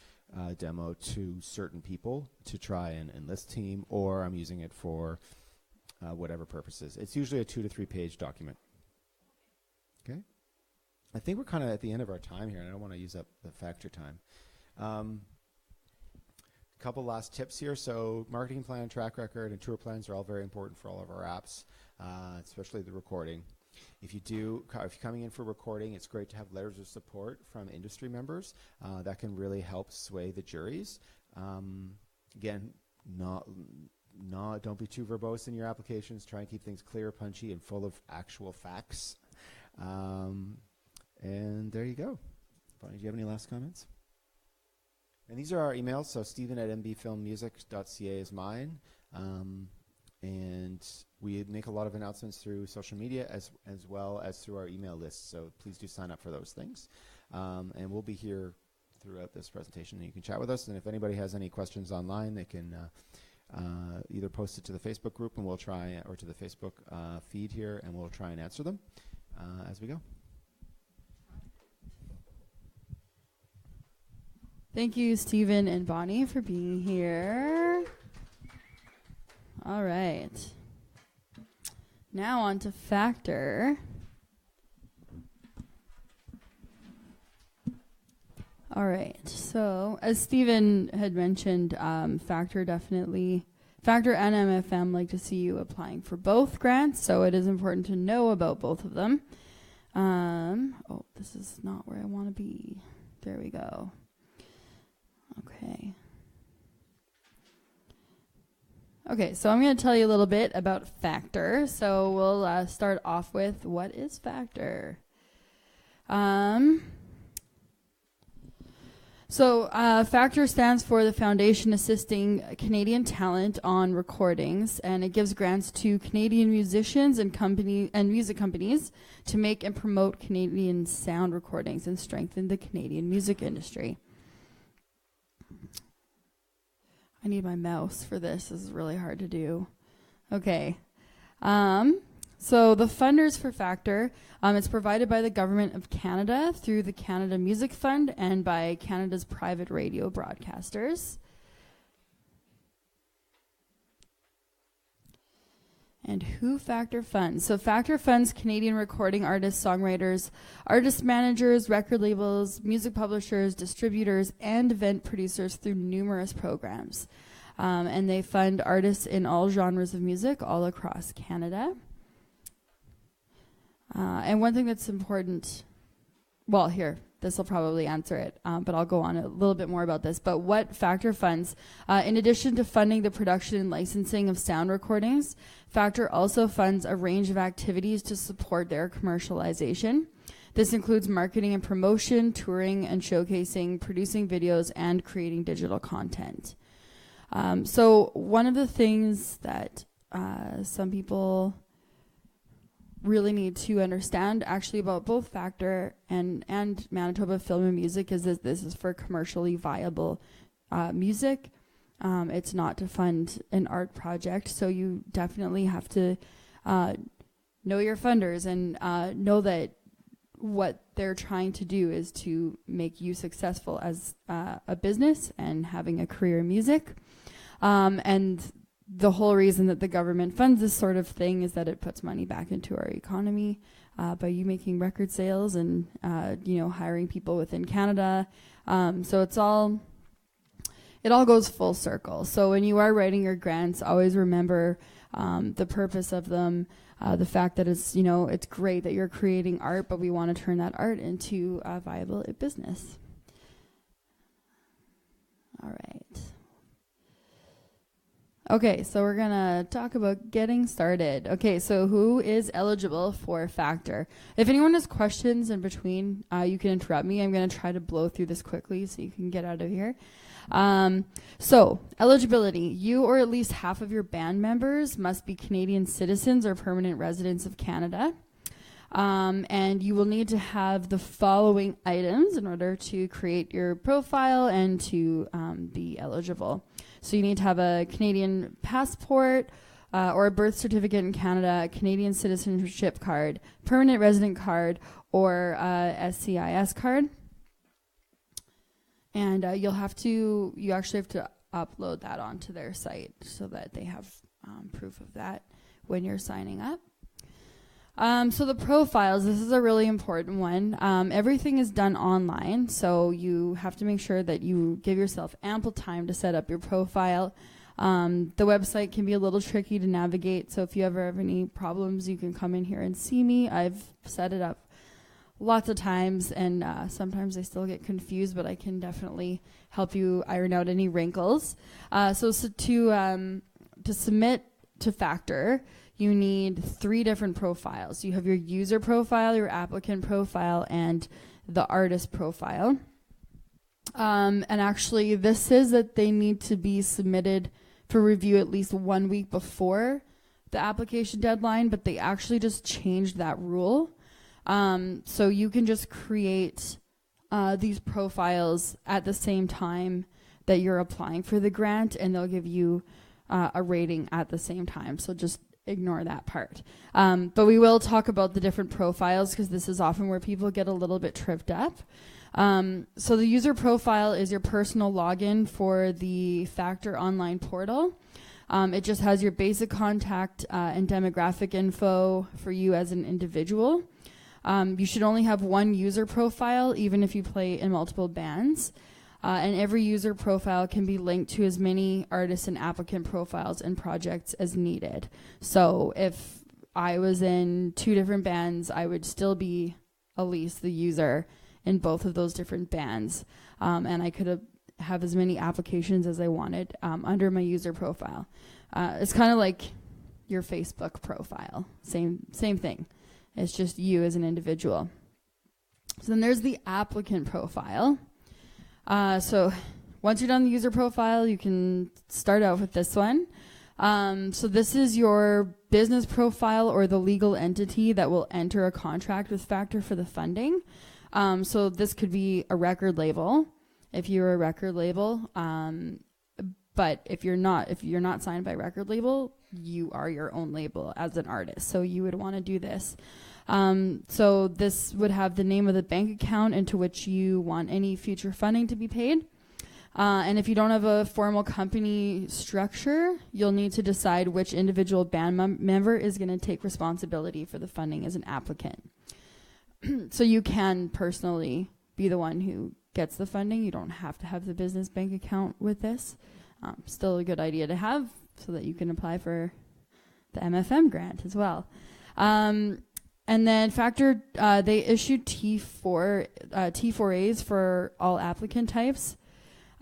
demo to certain people to try and enlist team, or I'm using it for whatever purposes. It's usually a 2 to 3 page document. Okay. I think we're kind of at the end of our time here, and I don't want to use up the factor time. Couple last tips here. So marketing plan, track record, and tour plans are all very important for all of our apps, especially the recording. If you're coming in for recording, it's great to have letters of support from industry members. That can really help sway the juries. Again, don't be too verbose in your applications. Try and keep things clear, punchy, and full of actual facts. And there you go. Bonnie, do you have any last comments? And these are our emails. So Stephen@mbfilmmusic.ca is mine. And we make a lot of announcements through social media as well as through our email list. So please do sign up for those things. And we'll be here throughout this presentation, and you can chat with us. And if anybody has any questions online, they can either post it to the Facebook group, and we'll try, or to the Facebook feed here, and we'll try and answer them as we go. Thank you, Stephen and Bonnie, for being here. All right. Now on to Factor. All right. So as Stephen had mentioned, Factor and MFM like to see you applying for both grants, so it is important to know about both of them. This is not where I want to be. There we go. Okay, so I'm going to tell you a little bit about Factor. So we'll start off with, what is Factor? Factor stands for the Foundation Assisting Canadian Talent on Recordings, and it gives grants to Canadian musicians and music companies to make and promote Canadian sound recordings and strengthen the Canadian music industry. I need my mouse for this. This is really hard to do. Okay. So the funders for FACTOR, it's provided by the Government of Canada through the Canada Music Fund and by Canada's private radio broadcasters. And who FACTOR funds? So FACTOR funds Canadian recording artists, songwriters, artist managers, record labels, music publishers, distributors, and event producers through numerous programs. And they fund artists in all genres of music all across Canada. And one thing that's important, well, here, this will probably answer it, but I'll go on a little bit more about this. But what FACTOR funds, in addition to funding the production and licensing of sound recordings, FACTOR also funds a range of activities to support their commercialization. This includes marketing and promotion, touring and showcasing, producing videos, and creating digital content. So one of the things that some people really need to understand actually about both FACTOR and Manitoba Film and Music is that this is for commercially viable music. It's not to fund an art project, so you definitely have to know your funders and know that what they're trying to do is to make you successful as a business and having a career in music. And the whole reason that the government funds this sort of thing is that it puts money back into our economy by you making record sales and hiring people within Canada. So it all goes full circle. So when you are writing your grants, always remember the purpose of them, the fact that it's great that you're creating art, but we want to turn that art into a viable business. All right. Okay, so we're going to talk about getting started. Okay, so who is eligible for FACTOR? If anyone has questions in between, you can interrupt me. I'm going to try to blow through this quickly so you can get out of here. So, eligibility. You or at least half of your band members must be Canadian citizens or permanent residents of Canada. And you will need to have the following items in order to create your profile and to be eligible. So you need to have a Canadian passport or a birth certificate in Canada, a Canadian citizenship card, permanent resident card, or a SCIS card. And you actually have to upload that onto their site so that they have proof of that when you're signing up. So the profiles, this is a really important one. Everything is done online, so you have to make sure that you give yourself ample time to set up your profile. The website can be a little tricky to navigate, so if you ever have any problems, you can come in here and see me. I've set it up lots of times, and sometimes I still get confused, but I can definitely help you iron out any wrinkles. So to submit to FACTOR, you need 3 different profiles. You have your user profile, your applicant profile, and the artist profile. And actually, this says that they need to be submitted for review at least 1 week before the application deadline, but they actually just changed that rule. So you can just create these profiles at the same time that you're applying for the grant, and they'll give you a rating at the same time. So just ignore that part. But we will talk about the different profiles because this is often where people get a little bit tripped up. So the user profile is your personal login for the FACTOR online portal. It just has your basic contact and demographic info for you as an individual. You should only have one user profile, even if you play in multiple bands. And every user profile can be linked to as many artists and applicant profiles and projects as needed. So if I was in 2 different bands, I would still be Elise, the user, in both of those different bands. And I could have as many applications as I wanted under my user profile. It's kind of like your Facebook profile. Same thing. It's just you as an individual. So then there's the applicant profile. So once you're done the user profile, you can start out with this one. So this is your business profile or the legal entity that will enter a contract with FACTOR for the funding. So this could be a record label, if you're a record label. But if you're not signed by record label, you are your own label as an artist. So you would want to do this. So this would have the name of the bank account into which you want any future funding to be paid. And if you don't have a formal company structure, you'll need to decide which individual band member is going to take responsibility for the funding as an applicant. So you can personally be the one who gets the funding. You don't have to have the business bank account with this. Still a good idea to have so that you can apply for the MFM grant as well. And then Factor, they issued T4As for all applicant types.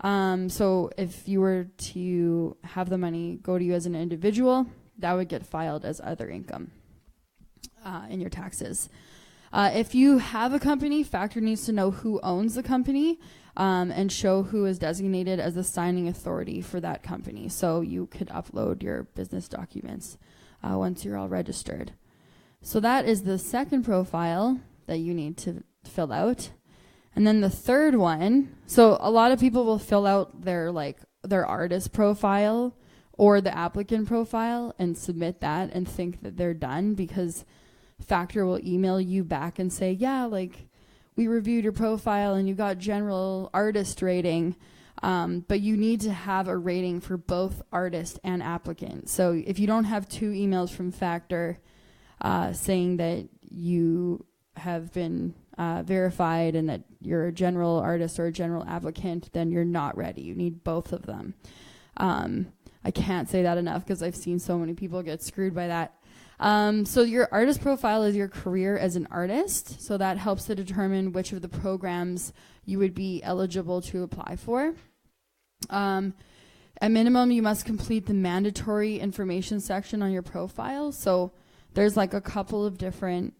So if you were to have the money go to you as an individual, that would get filed as other income in your taxes. If you have a company, Factor needs to know who owns the company and show who is designated as the signing authority for that company. So you could upload your business documents once you're all registered. So that is the second profile that you need to fill out. And then the third one, so a lot of people will fill out their artist profile or the applicant profile and submit that and think that they're done, because Factor will email you back and say, yeah, we reviewed your profile and you got general artist rating, but you need to have a rating for both artist and applicant. So if you don't have 2 emails from Factor saying that you have been verified and that you're a general artist or a general applicant, then you're not ready. You need both of them. I can't say that enough because I've seen so many people get screwed by that. So your artist profile is your career as an artist. So that helps to determine which of the programs you would be eligible to apply for. At minimum, you must complete the mandatory information section on your profile. So there's a couple of different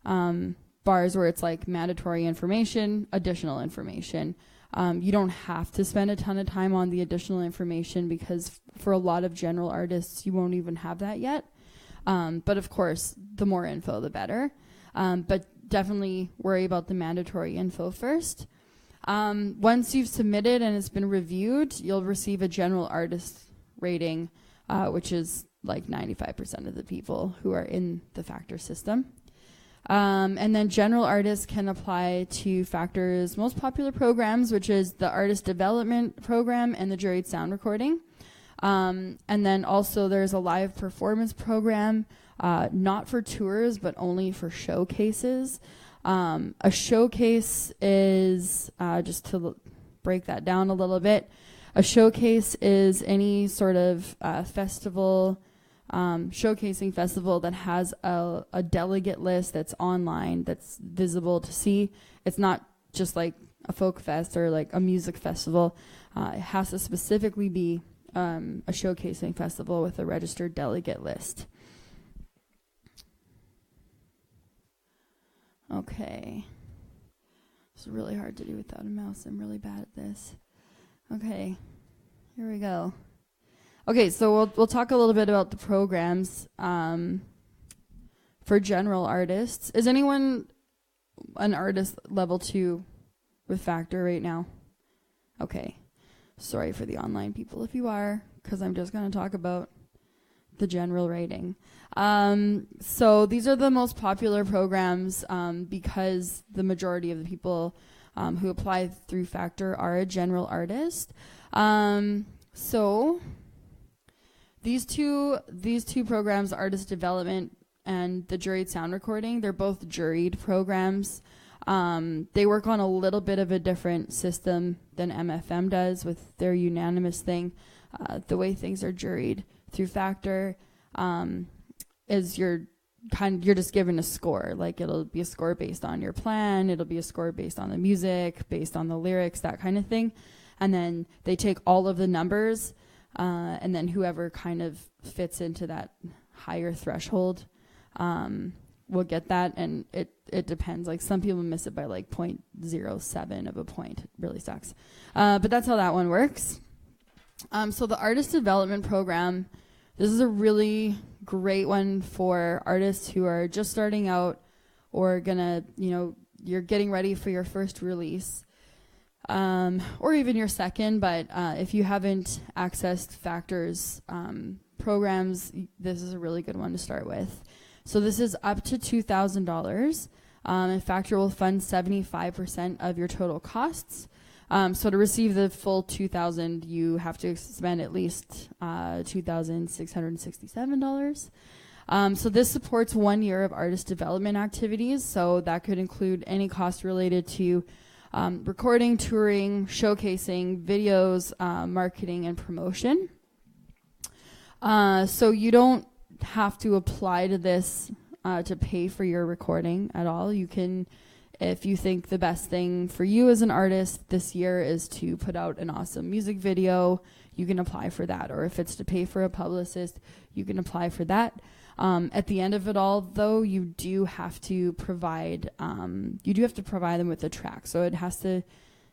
bars where it's mandatory information, additional information. You don't have to spend a ton of time on the additional information because for a lot of general artists, you won't even have that yet. But of course, the more info, the better. But definitely worry about the mandatory info first. Once you've submitted and it's been reviewed, you'll receive a general artist rating, which is 95% of the people who are in the Factor system. And then general artists can apply to Factor's most popular programs, which is the Artist Development Program and the Juried Sound Recording. And then also there's a live performance program, not for tours, but only for showcases. A showcase is, just to break that down a little bit, a showcase is any sort of festival, showcasing festival that has a delegate list that's online, that's visible to see. It's not just like a folk fest or a music festival. It has to specifically be a showcasing festival with a registered delegate list. Okay. It's really hard to do without a mouse. I'm really bad at this. Okay. Here we go. Okay, so we'll talk a little bit about the programs for general artists. Is anyone an artist level 2 with Factor right now? Okay. Sorry for the online people if you are, because I'm just going to talk about the general rating. So these are the most popular programs because the majority of the people who apply through Factor are a general artist. So these two programs, Artist Development and the Juried Sound Recording, they're both juried programs. They work on a little bit of a different system than MFM does with their unanimous thing. The way things are juried through Factor is you're just given a score. It'll be a score based on your plan. It'll be a score based on the music, based on the lyrics, that kind of thing. And then they take all of the numbers, and then whoever kind of fits into that higher threshold will get that, and it depends. Some people miss it by 0.07 of a point. It really sucks. But that's how that one works. So the Artist Development Program, this is a really great one for artists who are just starting out or you're getting ready for your first release. or even your second. But if you haven't accessed FACTOR's programs, this is a really good one to start with. So this is up to $2,000. And FACTOR will fund 75% of your total costs. So to receive the full $2,000, you have to spend at least $2,667. So this supports 1 year of artist development activities. So that could include any cost related to recording, touring, showcasing, videos, marketing, and promotion. So you don't have to apply to this to pay for your recording at all. You can, if you think the best thing for you as an artist this year is to put out an awesome music video, you can apply for that. Or if it's to pay for a publicist, you can apply for that. At the end of it all, though, you do have to provide them with a track. So it has to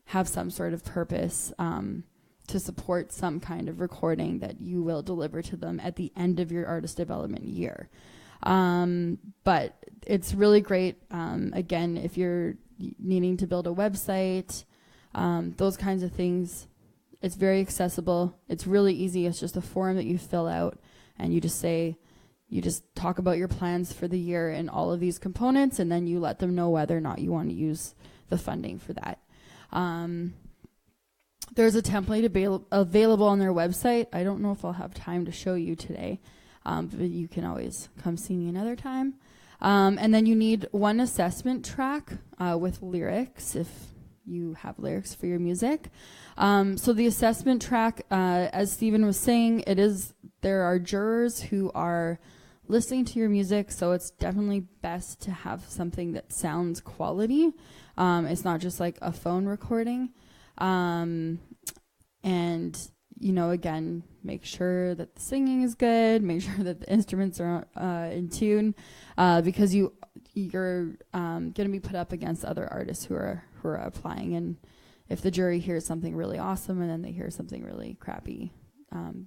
have some sort of purpose to support some kind of recording that you will deliver to them at the end of your artist development year. But it's really great, again, if you're needing to build a website, those kinds of things. It's very accessible. It's really easy. It's just a form that you fill out, and you just talk about your plans for the year and all of these components, and then you let them know whether or not you want to use the funding for that. There's a template available on their website. I don't know if I'll have time to show you today, but you can always come see me another time. And then you need one assessment track with lyrics if you have lyrics for your music. So the assessment track, as Stephen was saying, there are jurors who are listening to your music, so it's definitely best to have something that sounds quality. It's not just like a phone recording. And, again, make sure that the singing is good, make sure that the instruments are in tune, because you're going to be put up against other artists who are applying. And if the jury hears something really awesome and then they hear something really crappy,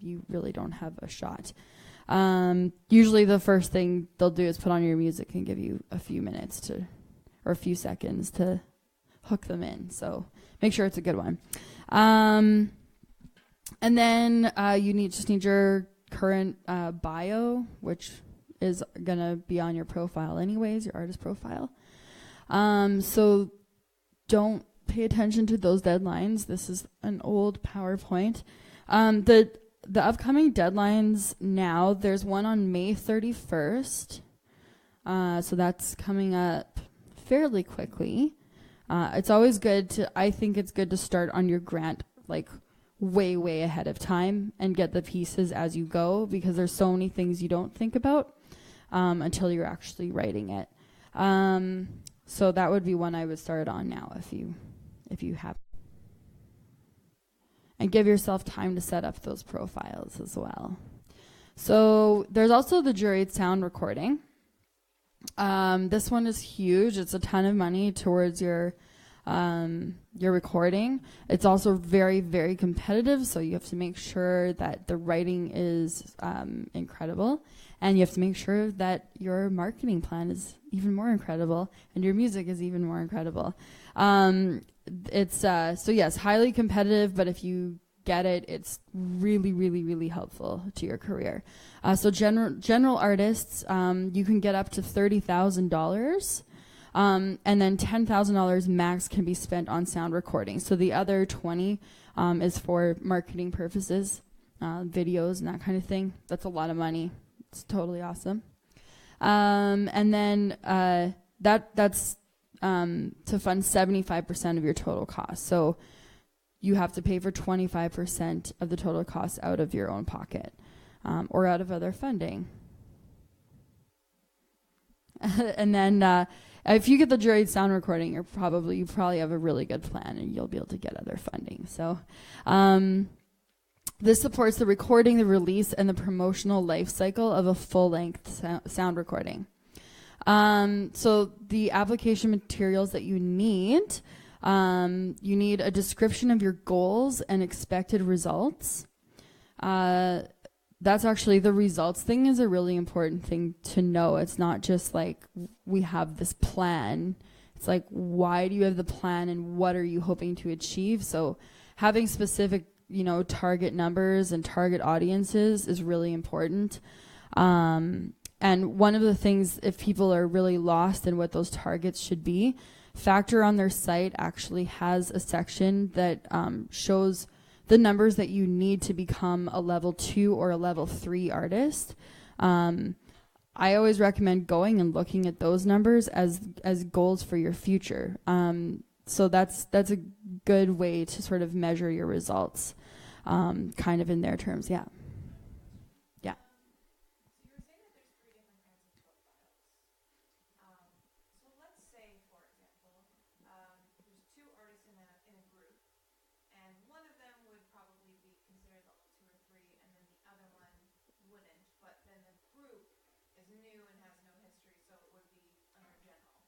you really don't have a shot. Usually the first thing they'll do is put on your music and give you a few minutes or a few seconds to hook them in. So make sure it's a good one. And then you just need your current bio, which is going to be on your profile anyways, your artist profile. So don't pay attention to those deadlines. This is an old PowerPoint. The upcoming deadlines now, there's one on May 31st. So that's coming up fairly quickly. It's always good I think it's good to start on your grant like way, way ahead of time and get the pieces as you go, because there's so many things you don't think about until you're actually writing it. So that would be one I would start on now if you have. And give yourself time to set up those profiles as well. So there's also the Juried sound recording. This one is huge. It's a ton of money towards your recording. It's also very, very competitive, so you have to make sure that the writing is incredible, and you have to make sure that your marketing plan is even more incredible and your music is even more incredible. It's so yes, highly competitive, but if you get it, it's really, really, really helpful to your career. So general artists, you can get up to $30,000, and then $10,000 max can be spent on sound recording. So the other 20 is for marketing purposes, videos and that kind of thing. That's a lot of money. It's totally awesome. And then that's to fund 75% of your total cost. So you have to pay for 25% of the total cost out of your own pocket, or out of other funding. And then if you get the Juried sound recording, you probably have a really good plan, and you'll be able to get other funding. So this supports the recording, the release, and the promotional life cycle of a full-length sound recording. So the application materials that you need a description of your goals and expected results. That's actually, the results thing is a really important thing to know. It's not just like we have this plan. It's like, why do you have the plan and what are you hoping to achieve? So having specific, target numbers and target audiences is really important. And one of the things, if people are really lost in what those targets should be, Factor on their site actually has a section that shows the numbers that you need to become a level 2 or a level 3 artist. I always recommend going and looking at those numbers as goals for your future. So that's a good way to sort of measure your results, kind of in their terms. Yeah. Yeah. So you were saying that there's 3 different kinds of profiles. So let's say, for example, there's 2 artists in a group, and one of them would probably be considered level 2 or 3, and then the other one wouldn't. But then the group is new and has no history, so it would be under general.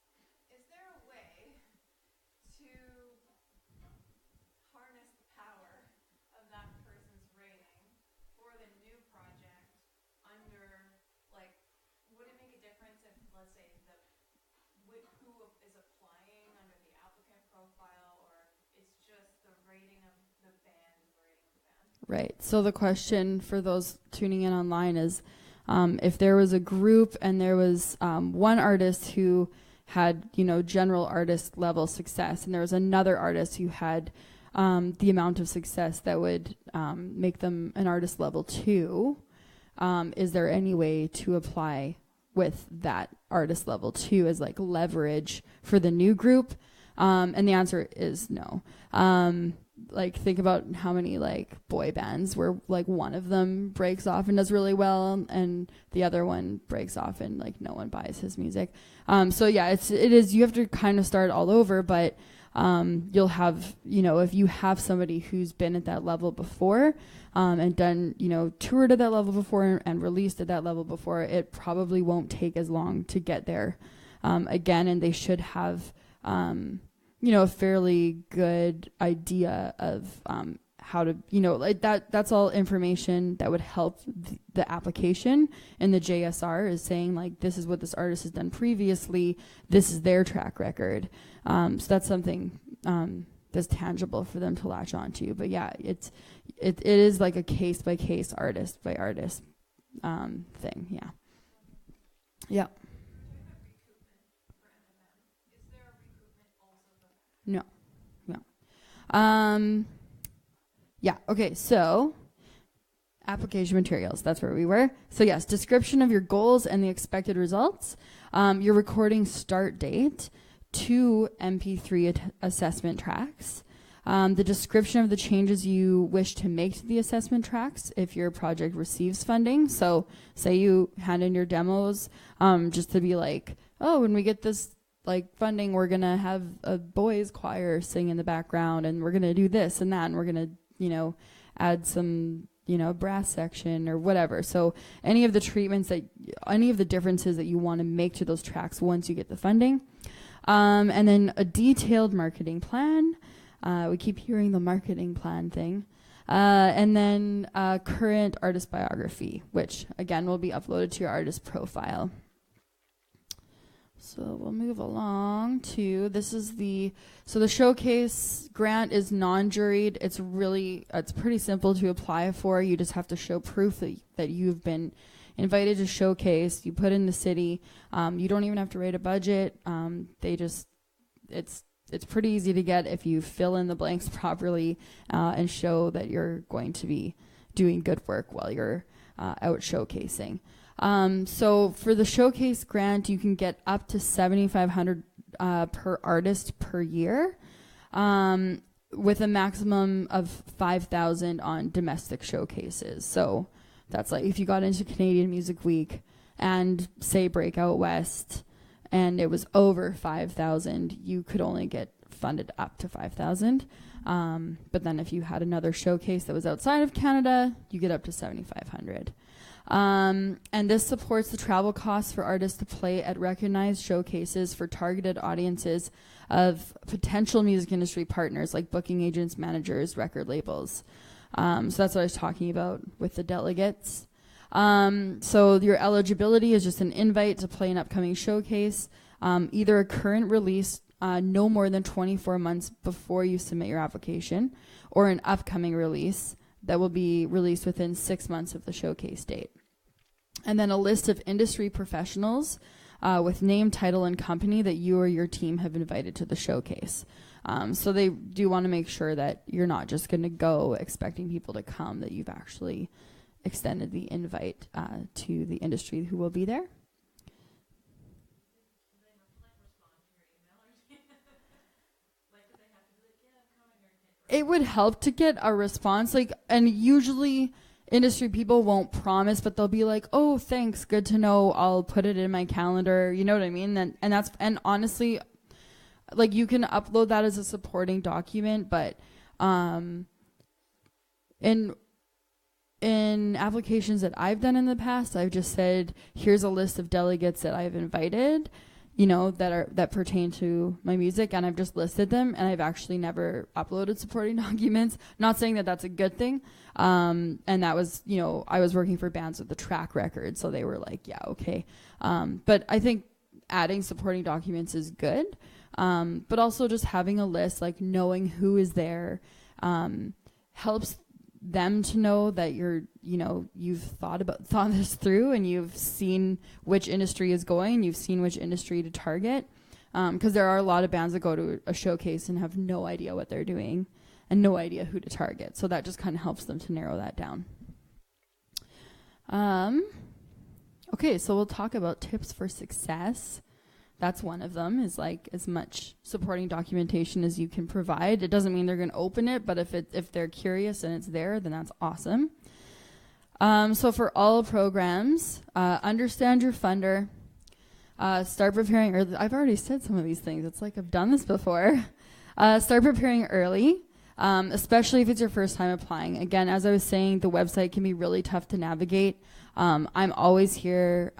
Is there a way to harness the power of that person's rating for the new project under, like, would it make a difference if, let's say, who is applying under the applicant profile, or it's just the rating of the band, Right. So the question for those tuning in online is, if there was a group and there was one artist who had, general artist level success, and there was another artist who had the amount of success that would make them an artist level 2, is there any way to apply with that artist level 2 as like leverage for the new group? And the answer is no. Like, think about how many like boy bands where like one of them breaks off and does really well and the other one breaks off and like no one buys his music. So yeah, it is, you have to kind of start all over, but you'll have, if you have somebody who's been at that level before, and done, toured at that level before and released at that level before, it probably won't take as long to get there, again, and they should have, a fairly good idea of how to, like that's all information that would help the application. And the JSR is saying, like, this is what this artist has done previously. This is their track record. So that's something that's tangible for them to latch onto. But yeah, it is like a case by case, artist by artist thing. Yeah. Yeah. No. Yeah. Okay. So application materials, that's where we were. So yes, description of your goals and the expected results, your recording start date, 2 MP3 assessment tracks, the description of the changes you wish to make to the assessment tracks if your project receives funding. So say you hand in your demos, just to be like, oh, when we get this like funding, we're going to have a boys choir sing in the background, and we're going to do this and that, and we're going to, add some, brass section or whatever. So any of the any of the differences that you want to make to those tracks once you get the funding. And then a detailed marketing plan. We keep hearing the marketing plan thing. And then current artist biography, which again will be uploaded to your artist profile. So we'll move along to, the showcase grant is non-juried. It's pretty simple to apply for. You just have to show proof that you've been invited to showcase. You put in the city. You don't even have to write a budget. It's pretty easy to get if you fill in the blanks properly and show that you're going to be doing good work while you're out showcasing. So for the showcase grant, you can get up to $7,500 per artist per year, with a maximum of $5,000 on domestic showcases. So that's like if you got into Canadian Music Week and say Breakout West, and it was over $5,000, you could only get funded up to $5,000. But then if you had another showcase that was outside of Canada, you get up to $7,500. And this supports the travel costs for artists to play at recognized showcases for targeted audiences of potential music industry partners like booking agents, managers, record labels. So that's what I was talking about with the delegates. So your eligibility is just an invite to play an upcoming showcase, either a current release no more than 24 months before you submit your application, or an upcoming release that will be released within 6 months of the showcase date. And then a list of industry professionals with name, title, and company that you or your team have invited to the showcase. So they do want to make sure that you're not just going to go expecting people to come, that you've actually extended the invite to the industry who will be there. It would help to get a response, and usually industry people won't promise, but they'll be like, "Oh, thanks, good to know. I'll put it in my calendar." You know what I mean? And honestly, you can upload that as a supporting document, but in applications that I've done in the past, I've just said, "Here's a list of delegates that I've invited, that pertain to my music," and I've just listed them, and I've actually never uploaded supporting documents. Not saying that that's a good thing. And that was, I was working for bands with the track record, so they were like, yeah, okay. But I think adding supporting documents is good. But also just having a list, knowing who is there, helps them to know that you've thought this through, and you've seen which industry is going, you've seen which industry to target. Because there are a lot of bands that go to a showcase and have no idea what they're doing and no idea who to target. So that just kind of helps them to narrow that down. Okay, so we'll talk about tips for success. That's one of them, is as much supporting documentation as you can provide. It doesn't mean they're going to open it, but if they're curious and it's there, then that's awesome. So for all programs, understand your funder. Start preparing early. I've already said some of these things. It's like I've done this before. Start preparing early, especially if it's your first time applying. Again, as I was saying, the website can be really tough to navigate. I'm always here.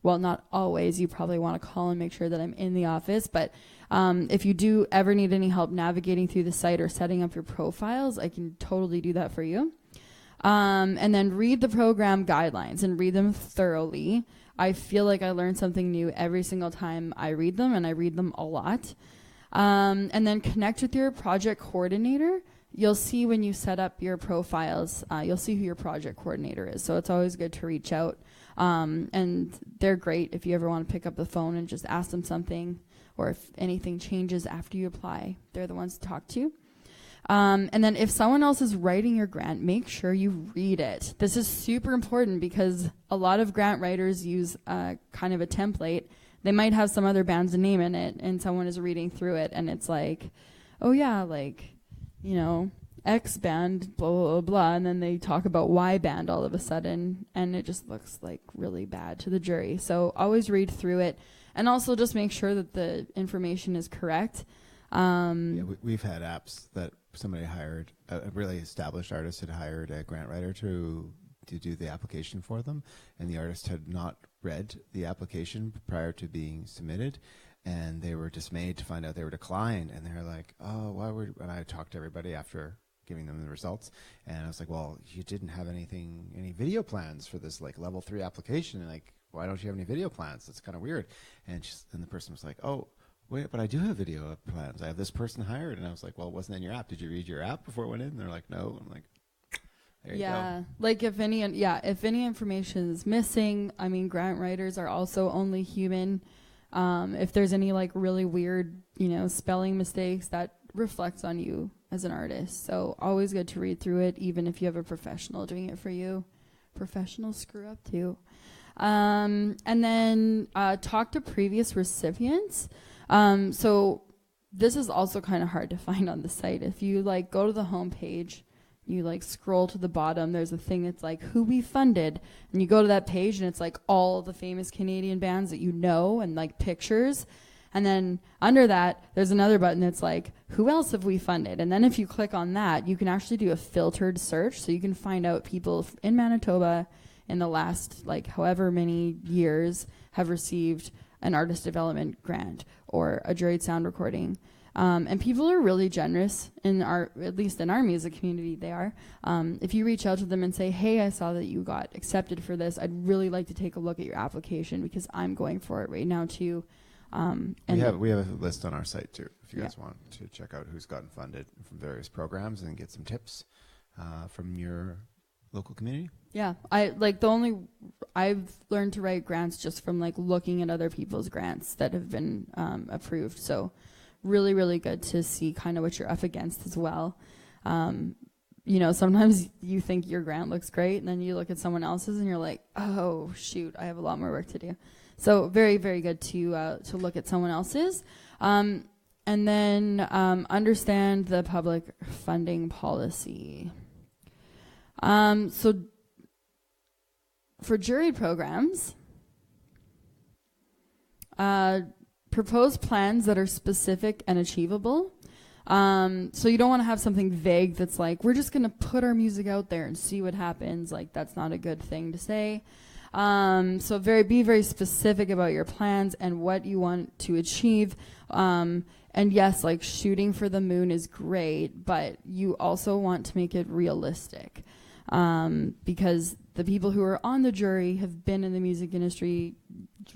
Well, not always. You probably want to call and make sure that I'm in the office. But if you do ever need any help navigating through the site or setting up your profiles, I can totally do that for you. And then read the program guidelines and read them thoroughly. I feel like I learn something new every single time I read them, and I read them a lot. And then connect with your project coordinator. You'll see when you set up your profiles, you'll see who your project coordinator is. So it's always good to reach out. And they're great if you ever want to pick up the phone and just ask them something, or if anything changes after you apply, they're the ones to talk to. And then if someone else is writing your grant, make sure you read it. This is super important because a lot of grant writers use kind of a template. They might have some other band's name in it, and someone is reading through it, and it's like, oh yeah, X band, blah, blah, blah, blah, and then they talk about Y band all of a sudden, and it just looks really bad to the jury. So always read through it, and also just make sure that the information is correct. We've had apps that somebody hired, a really established artist had hired a grant writer to do the application for them, and the artist had not read the application prior to being submitted, and they were dismayed to find out they were declined, and they're like, oh, and I talked to everybody after giving them the results, and I was like, well, you didn't have any video plans for this level 3 application, and why don't you have any video plans? That's kind of weird. And the person was like, oh, wait, but I do have video plans. I have this person hired. And I was like, well, it wasn't in your app. Did you read your app before it went in? And they're like, no. I'm like, there you go. If any information is missing, grant writers are also only human. If there's any really weird, spelling mistakes, that reflects on you as an artist. So always good to read through it, even if you have a professional doing it for you. Professionals screw up too. And then talk to previous recipients. So this is also kind of hard to find on the site. If you go to the homepage, you scroll to the bottom, there's a thing that's who we funded, and you go to that page and it's all the famous Canadian bands that and pictures. And then under that, there's another button that's who else have we funded? And then if you click on that, you can actually do a filtered search. So you can find out people in Manitoba in the last however many years have received an artist development grant or a juried sound recording. And people are really generous at least in our music community, they are. If you reach out to them and say, hey, I saw that you got accepted for this. I'd really like to take a look at your application because I'm going for it right now too. And we have a list on our site too, if you Yeah. guys want to check out who's gotten funded from various programs and get some tips from your local community. Yeah, I've learned to write grants just from like looking at other people's grants that have been approved. So really, really good to see kind of what you're up against as well. Sometimes you think your grant looks great and then you look at someone else's and you're like, oh shoot, I have a lot more work to do. So very, very good to look at someone else's. And then understand the public funding policy. So for juried programs, propose plans that are specific and achievable. So you don't want to have something vague that's like, we're just going to put our music out there and see what happens. Like, that's not a good thing to say. So be very specific about your plans and what you want to achieve. And yes, like shooting for the moon is great, but you also want to make it realistic. Because the people who are on the jury have been in the music industry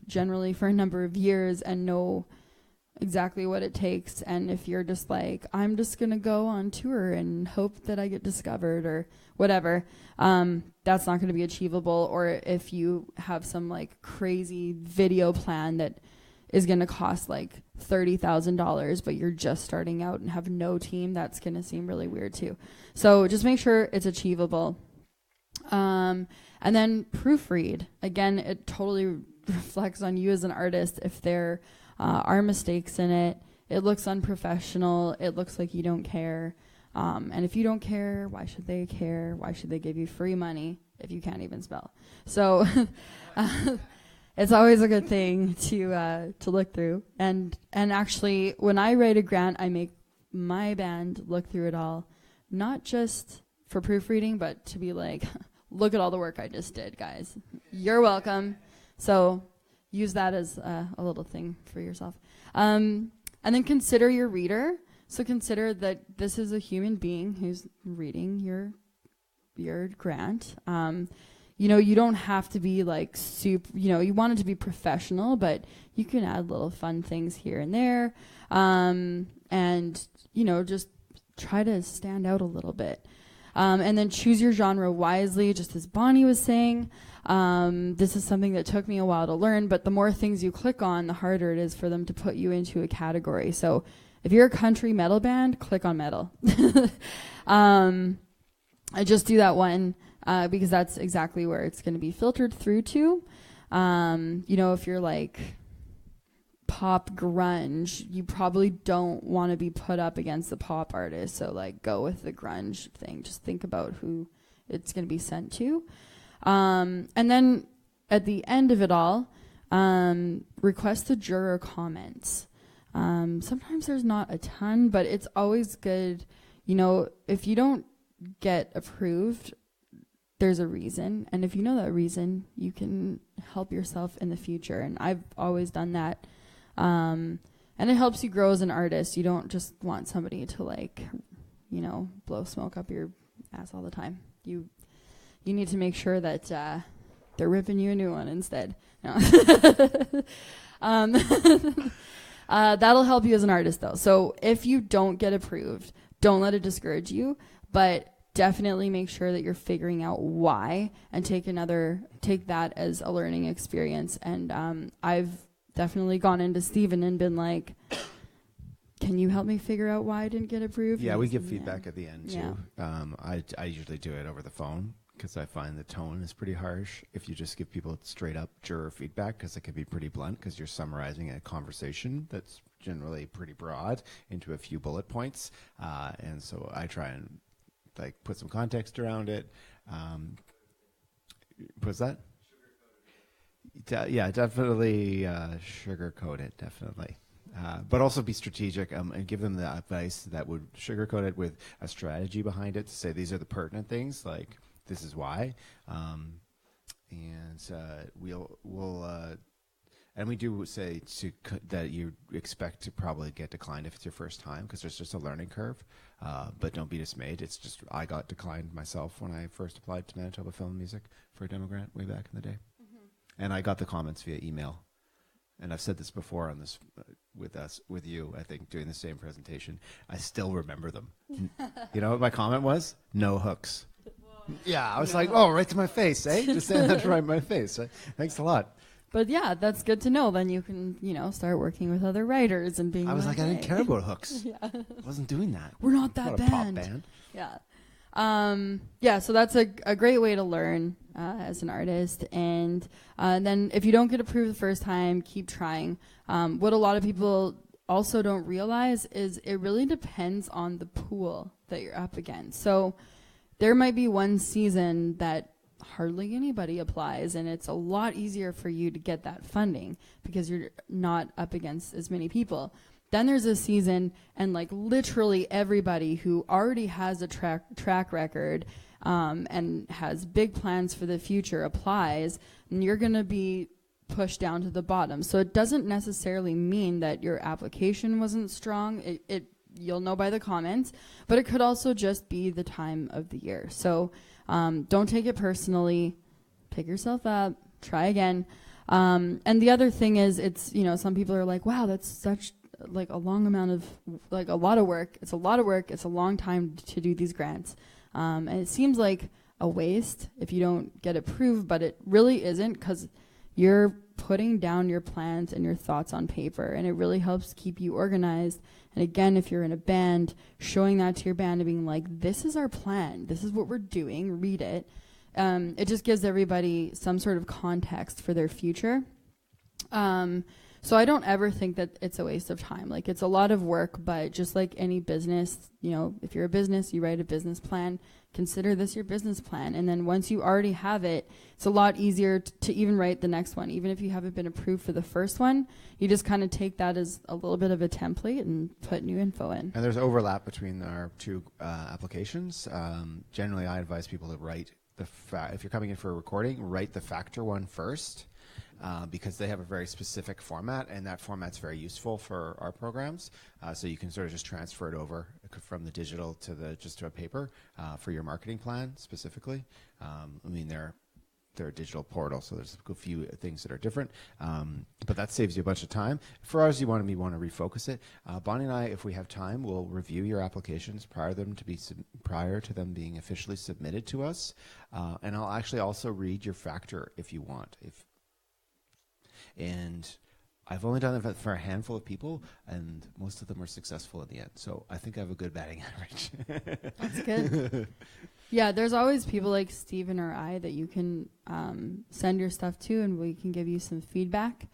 generally for a number of years and know exactly what it takes. And if you're just like, I'm just going to go on tour and hope that I get discovered or whatever, that's not going to be achievable. Or if you have some like crazy video plan that is going to cost like $30,000, but you're just starting out and have no team, that's going to seem really weird too. So just make sure it's achievable. And then proofread. Again, it totally reflects on you as an artist. If there are mistakes in it, it looks unprofessional. It looks like you don't care. And if you don't care, why should they care? Why should they give you free money if you can't even spell? So it's always a good thing to look through. And actually, when I write a grant, I make my band look through it all, not just for proofreading, but to be like, look at all the work I just did, guys. You're welcome. So use that as a little thing for yourself. And then consider your reader. So consider that this is a human being who's reading your grant. You don't have to be like super, you want it to be professional, but you can add little fun things here and there. And just try to stand out a little bit. And then choose your genre wisely, just as Bonnie was saying. This is something that took me a while to learn, but the more things you click on, the harder it is for them to put you into a category. So if you're a country metal band, click on metal. I just do that one because that's exactly where it's going to be filtered through to. If you're like pop grunge, you probably don't want to be put up against the pop artist. So like go with the grunge thing. Just think about who it's going to be sent to. And then at the end of it all, request the juror comments. Sometimes there's not a ton, but it's always good. If you don't get approved, there's a reason. And if you know that reason, you can help yourself in the future. And I've always done that. And it helps you grow as an artist. You don't just want somebody to blow smoke up your ass all the time. You need to make sure that they're ripping you a new one instead. No. That'll help you as an artist, though. So if you don't get approved, don't let it discourage you, but definitely make sure that you're figuring out why and take that as a learning experience. And I've definitely gone into Steven and been like, can you help me figure out why I didn't get approved? Yeah, and we give feedback at the end, too. Yeah. I usually do it over the phone because I find the tone is pretty harsh if you just give people straight up juror feedback, because it can be pretty blunt because you're summarizing a conversation that's generally pretty broad into a few bullet points. And so I try and put some context around it. What's that? Yeah, definitely sugarcoat it, definitely. But also be strategic and give them the advice that would sugarcoat it with a strategy behind it to say these are the pertinent things, like this is why. And we do say that you expect to probably get declined if it's your first time, because there's just a learning curve. But don't be dismayed. It's just I got declined myself when I first applied to Manitoba Film and Music for a demo grant way back in the day. And I got the comments via email. and I've said this before on this with you, I think, doing the same presentation, I still remember them. You know what my comment was? No hooks. Yeah, I was like, oh, right to my face, eh? Just saying that right in my face. Thanks a lot. But yeah, that's good to know. Then you can, start working with other writers and being. I was like, I didn't care about hooks. Yeah. I wasn't doing that. We're not that not band. a pop band. Yeah. So that's a great way to learn as an artist. And then if you don't get approved the first time, keep trying. What a lot of people also don't realize is it really depends on the pool that you're up against. So there might be one season that hardly anybody applies, and it's a lot easier for you to get that funding because you're not up against as many people. Then there's a season and like literally everybody who already has a track record and has big plans for the future applies, and you're going to be pushed down to the bottom. So it doesn't necessarily mean that your application wasn't strong. You'll know by the comments, but it could also just be the time of the year. So don't take it personally. Pick yourself up. Try again. And the other thing is, it's, some people are like, wow, that's such like a long amount of, like a lot of work. It's a lot of work. It's a long time to do these grants. And it seems like a waste if you don't get approved, but it really isn't, because you're putting down your plans and your thoughts on paper, and it really helps keep you organized. And again, if you're in a band, showing that to your band and being like, this is our plan, this is what we're doing, read it. It just gives everybody some sort of context for their future. So I don't ever think that it's a waste of time. Like, it's a lot of work, but just like any business, if you're a business, you write a business plan, consider this your business plan. And then once you already have it, it's a lot easier to even write the next one. Even if you haven't been approved for the first one, you just kind of take that as a little bit of a template and put new info in. And there's overlap between our two applications. Generally, I advise people to write if you're coming in for a recording, write the FACTOR one first. Because they have a very specific format, and that format's very useful for our programs. So you can sort of just transfer it over from the digital to a paper for your marketing plan specifically. They're a digital portal, so there's a few things that are different, but that saves you a bunch of time. For ours, you want to refocus it. Bonnie and I, if we have time, will review your applications prior to them being officially submitted to us, and I'll actually also read your FACTOR if you want. And I've only done it for a handful of people, and most of them were successful in the end. So I think I have a good batting average. That's good. Yeah, there's always people like Steven or I that you can send your stuff to, and we can give you some feedback.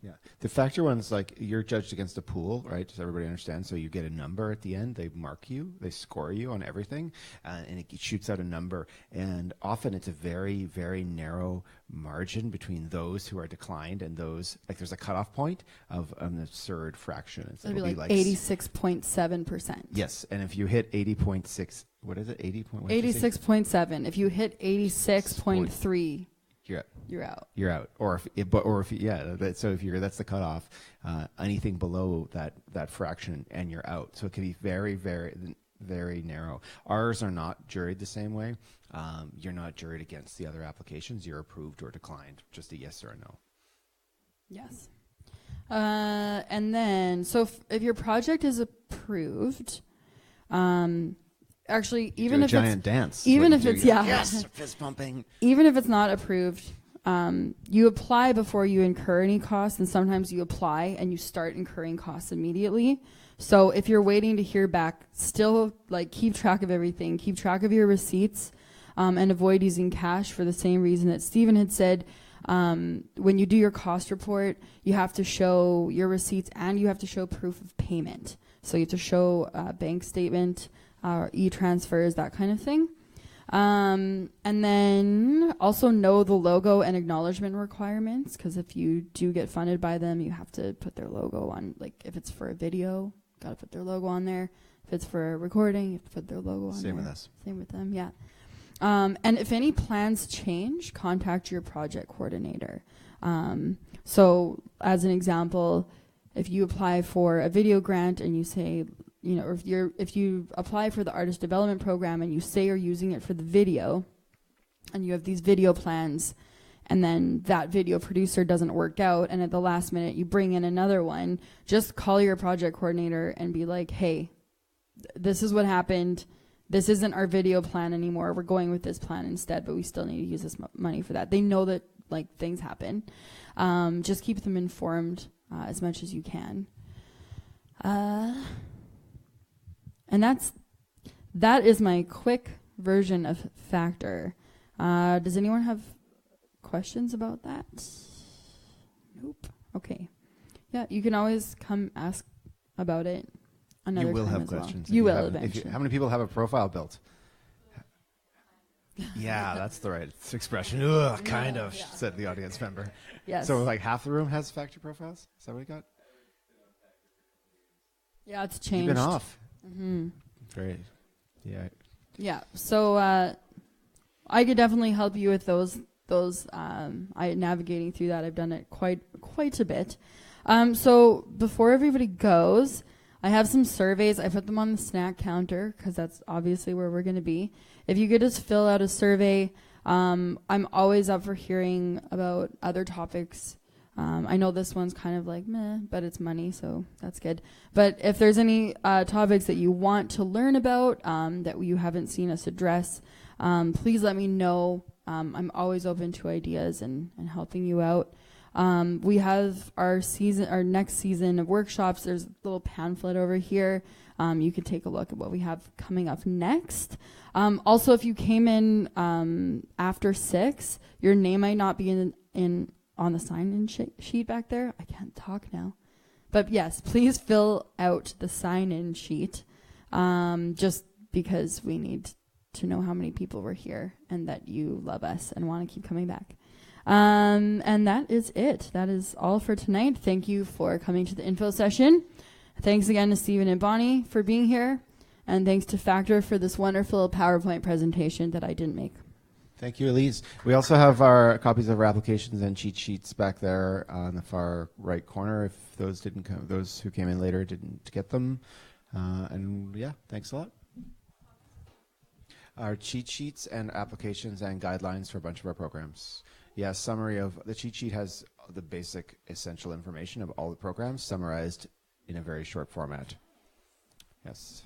Yeah, the FACTOR one's like you're judged against a pool, right? Does everybody understand? So you get a number at the end. They mark you. They score you on everything, and it shoots out a number. And often it's a very, very narrow margin between those who are declined and those, like there's a cutoff point of an absurd fraction. It'll be like 86.7%. Yes, and if you hit 80.6, what is it? 86.7. If you hit 86.3. You're out. Or if that's the cutoff. Anything below that fraction, and you're out. So it can be very, very, very narrow. Ours are not juried the same way. You're not juried against the other applications. You're approved or declined. Just a yes or a no. Yes. And then, so if your project is approved, actually, even if giant dance, even if it's yes, fist pumping. Even if it's not approved, you apply before you incur any costs, and sometimes you apply and you start incurring costs immediately. So if you're waiting to hear back, still keep track of everything, keep track of your receipts, and avoid using cash for the same reason that Stephen had said. When you do your cost report, you have to show your receipts and you have to show proof of payment. So you have to show a bank statement, e-transfers, that kind of thing. And then also know the logo and acknowledgement requirements, because if you do get funded by them, you have to put their logo on. Like if it's for a video, got to put their logo on there. If it's for a recording, you have to put their logo on there. Same with us. Same with them, yeah. And if any plans change, contact your project coordinator. So as an example, if you apply for a video grant and you say, or if you apply for the artist development program and you say you're using it for the video, and you have these video plans, and then that video producer doesn't work out, and at the last minute you bring in another one, just call your project coordinator and be like, hey, this is what happened. This isn't our video plan anymore. We're going with this plan instead, but we still need to use this money for that. They know that like things happen. Just keep them informed as much as you can. And that is my quick version of Factor. Does anyone have questions about that? Nope. Okay. Yeah, you can always come ask about it another time. You will have as well. questions. You will eventually. How many people have a profile built? Yeah, that's the right expression. Ugh, kind of, said the audience member. Yes. So like half the room has Factor profiles? Is that what we got? Yeah, it's changed. You've been off. Mm-hmm. Great. Yeah. Yeah. So I could definitely help you with those. Navigating through that, I've done it quite a bit. So before everybody goes, I have some surveys. I put them on the snack counter because that's obviously where we're going to be. If you could just fill out a survey, I'm always up for hearing about other topics. I know this one's kind of like meh, but it's money, so that's good. But if there's any topics that you want to learn about that you haven't seen us address, please let me know. I'm always open to ideas and helping you out. We have our next season of workshops. There's a little pamphlet over here. You can take a look at what we have coming up next. Also, if you came in after 6, your name might not be in on the sign-in sheet back there. I can't talk now. But yes, please fill out the sign-in sheet just because we need to know how many people were here and that you love us and want to keep coming back. And that is it. That is all for tonight. Thank you for coming to the info session. Thanks again to Stephen and Bonnie for being here. And thanks to Factor for this wonderful PowerPoint presentation that I didn't make. Thank you, Elise. We also have our copies of our applications and cheat sheets back there on the far right corner. If those didn't come, those who came in later didn't get them. And yeah, thanks a lot. Our cheat sheets and applications and guidelines for a bunch of our programs. Yeah, summary of the cheat sheet has the basic essential information of all the programs summarized in a very short format. Yes.